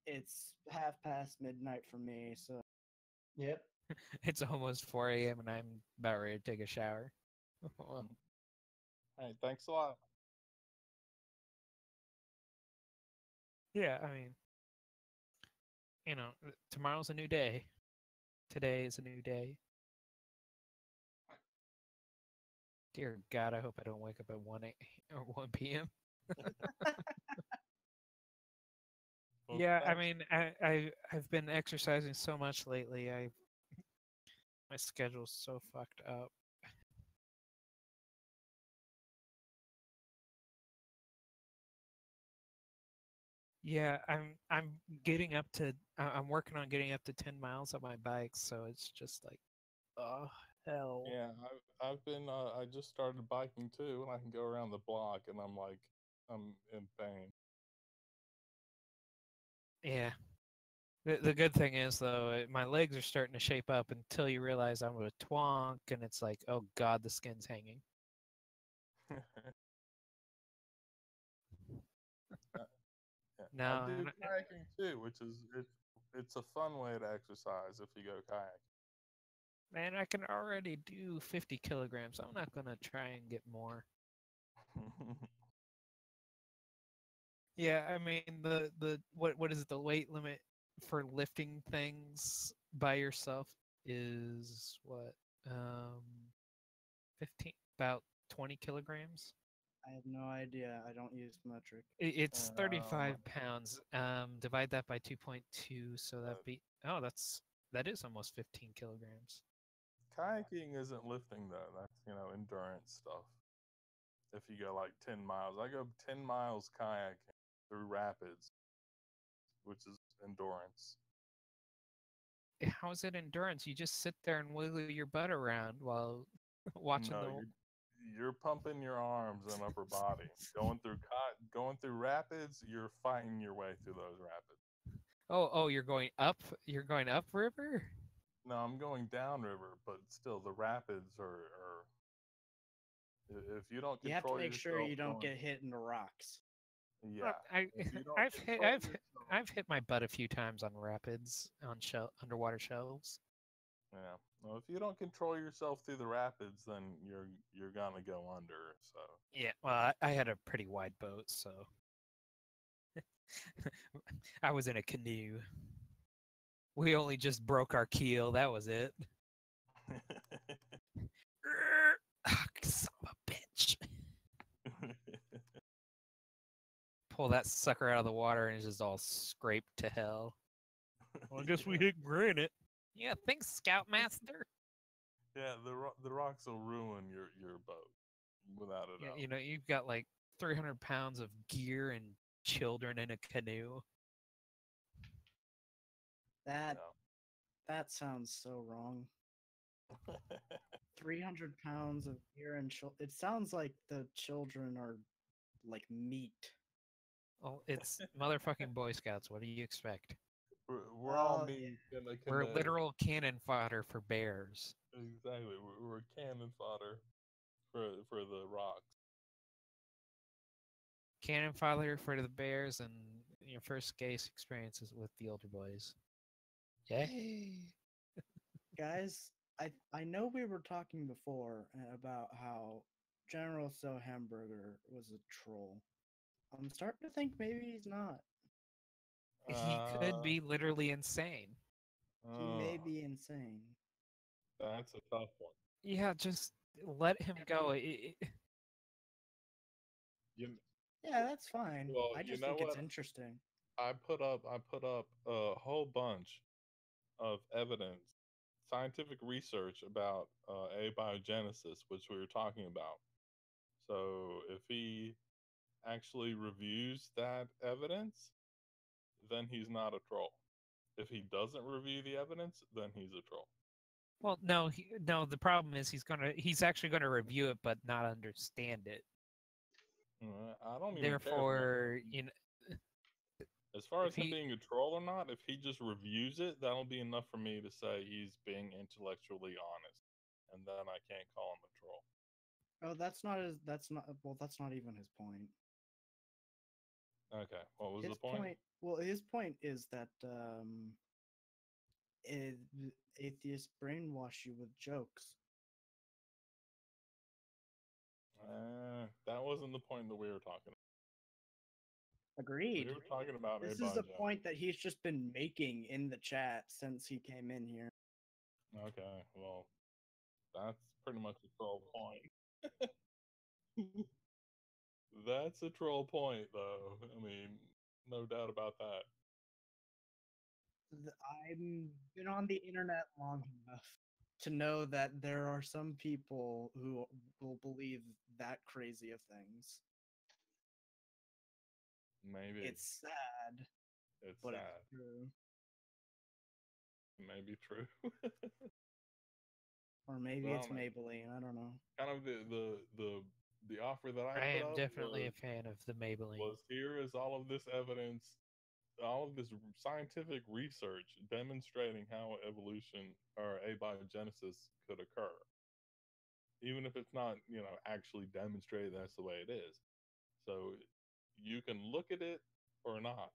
It's midnight for me, so Yep. It's almost 4 a.m. and I'm about ready to take a shower. All right, thanks a lot. Yeah, I mean, you know, tomorrow's a new day. Today is a new day. Dear God, I hope I don't wake up at 1 or 1 p.m. Well, Yeah, I thanks. mean, I've been exercising so much lately. My schedule's so fucked up. Yeah, I'm getting up to I'm working on getting up to 10 miles on my bike, so it's just like, oh hell. Yeah, I've been I just started biking too, and I can go around the block, and I'm like, I'm in pain. Yeah. The good thing is though, my legs are starting to shape up until you realize I'm a twonk, and it's like, oh God, the skin's hanging. No, I do kayaking too, which is it's a fun way to exercise if you go kayaking. man, I can already do 50 kilograms. I'm not gonna try and get more. Yeah, I mean the what is it, the weight limit for lifting things by yourself is what 15 about 20 kilograms. I have no idea. I don't use metric. It's 35 pounds. Divide that by 2.2, so that is almost 15 kilograms. Kayaking isn't lifting though. That's, you know, endurance stuff. If you go like 10 miles, I go 10 miles kayaking through rapids, which is endurance. How is it endurance? You just sit there and wiggle your butt around while watching you're pumping your arms and upper body. Going through rapids, you're fighting your way through those rapids. Oh, you're going up river? No, I'm going down river, but still the rapids are if you don't control you have to make sure you don't going, get hit in the rocks. Yeah. I've hit my butt a few times on rapids on underwater shelves. Yeah. Well, if you don't control yourself through the rapids, then you're gonna go under. So. Yeah. Well, I had a pretty wide boat, so I was in a canoe. We only just broke our keel. That was it. Son of a bitch. Pull that sucker out of the water and it's just all scraped to hell. Well, I guess we hit granite. Yeah, thanks, Scoutmaster. Yeah, the rocks will ruin your boat, without a doubt. You know, you've got like 300 pounds of gear and children in a canoe. That sounds so wrong. 300 pounds of gear and it sounds like the children are like meat. Well, it's motherfucking Boy Scouts. What do you expect? We're all meat in a canoe. We're literal cannon fodder for bears. Exactly. We're cannon fodder for the rocks. Cannon fodder for the bears and your first case experiences with the older boys. Yay! Guys, I know we were talking before about how General So Hamburger was a troll. I'm starting to think maybe he's not. He could be literally insane. He may be insane. That's a tough one. Yeah, just let him go. Yeah, that's fine. Well, I just think it's interesting. I put up a whole bunch of evidence, scientific research about abiogenesis, which we were talking about. So if he actually reviews that evidence, then he's not a troll. If he doesn't review the evidence, then he's a troll. Well, no, no. The problem is he's actually gonna review it, but not understand it. I don't even Therefore, care. you know. As far as him being a troll or not, if he just reviews it, that'll be enough for me to say he's being intellectually honest, and then I can't call him a troll. Oh, that's not even his point. Okay, what was the point? Well, his point is that atheists brainwash you with jokes. That wasn't the point that we were talking about. Agreed. We were talking about this is the point that he's just been making in the chat since he came in here. Okay, well, that's pretty much a troll point. That's a troll point, though. I mean, no doubt about that. I've been on the internet long enough to know that there are some people who will believe that crazy of things. Maybe. It's sad. It's but sad. It's true. It may be true. Or maybe it's Maybelline. I don't know. Kind of the offer that I am put up definitely a fan of the Maybelline. Was here is all of this evidence, all of this scientific research demonstrating how evolution or abiogenesis could occur. Even if it's not, actually demonstrated that's the way it is. So you can look at it or not.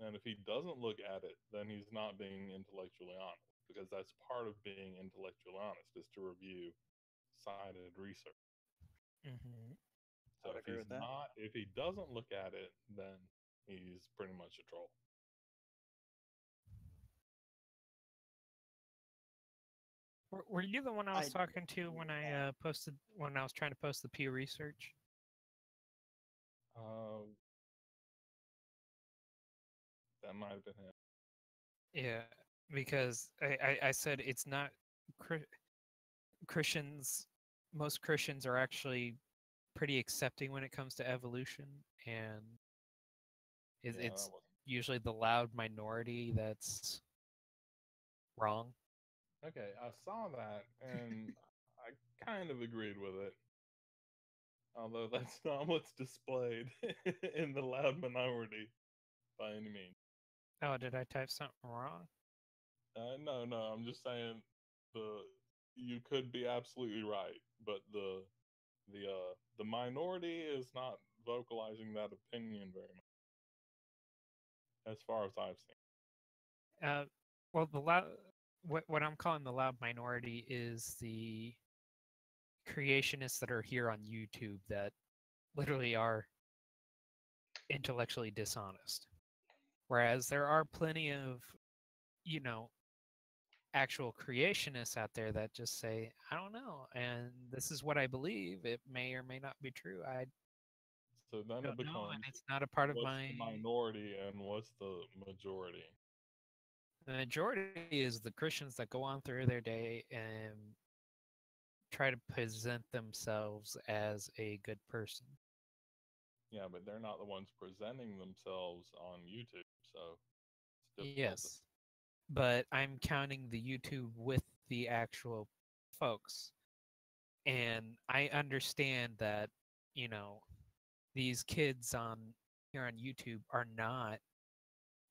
And if he doesn't look at it, then he's not being intellectually honest, because that's part of being intellectually honest, is to review cited research. Mm-hmm. So if he doesn't look at it, then he's pretty much a troll. Were you the one I was talking to when I was trying to post the Pew Research? That might have been him. Yeah, because I said it's not Christians. Most Christians are actually pretty accepting when it comes to evolution, and it's usually the loud minority that's wrong. Okay, I saw that, and I kind of agreed with it. Although that's not what's displayed in the loud minority by any means. Oh, did I type something wrong? No, I'm just saying you could be absolutely right, but the minority is not vocalizing that opinion very much. as far as I've seen. Well, what I'm calling the loud minority is the creationists that are here on YouTube that literally are intellectually dishonest. Whereas there are plenty of, actual creationists out there that just say, I don't know, and this is what I believe. It may or may not be true. So then it becomes, and it's not a part of what's my the minority and what's the majority? The majority is the Christians that go on through their day and try to present themselves as a good person. Yeah, but they're not the ones presenting themselves on YouTube, so it's difficult. Yes, but I'm counting the YouTube with the actual folks. And I understand that, these kids here on YouTube are not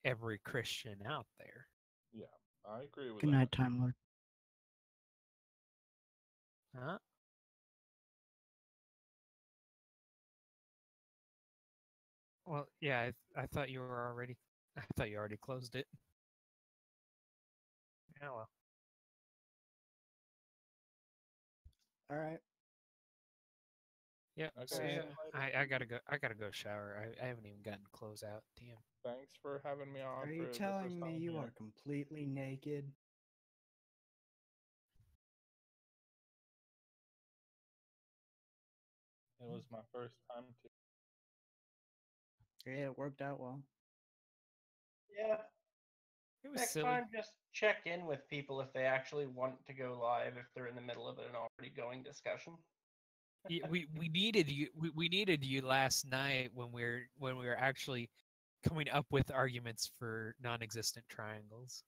every Christian out there. Yeah, I agree with Good that. night, Time Lord. Huh? Well, yeah, I thought you were already. I thought you already closed it. Yeah, well. All right. Yeah. Okay, I gotta go. I gotta go shower. I haven't even gotten close out. Damn. Thanks for having me on. Are you telling me you are completely naked? It was my first time to. Yeah, it worked out well. Yeah. It was Next silly. time, just check in with people if they actually want to go live, if they're in the middle of an already going discussion. Yeah, we needed you. We needed you last night when we were actually coming up with arguments for non-existent triangles.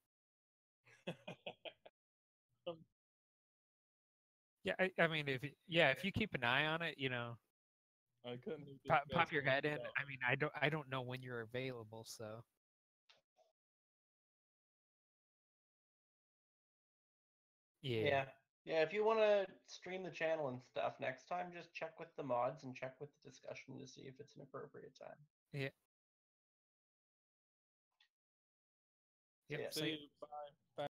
Yeah, I mean, if you keep an eye on it, I couldn't pop your head in. I mean, I don't know when you're available, so. Yeah. If you want to stream the channel and stuff next time, just check with the mods and check with the discussion to see if it's an appropriate time. Yeah. Yep. See you. Bye.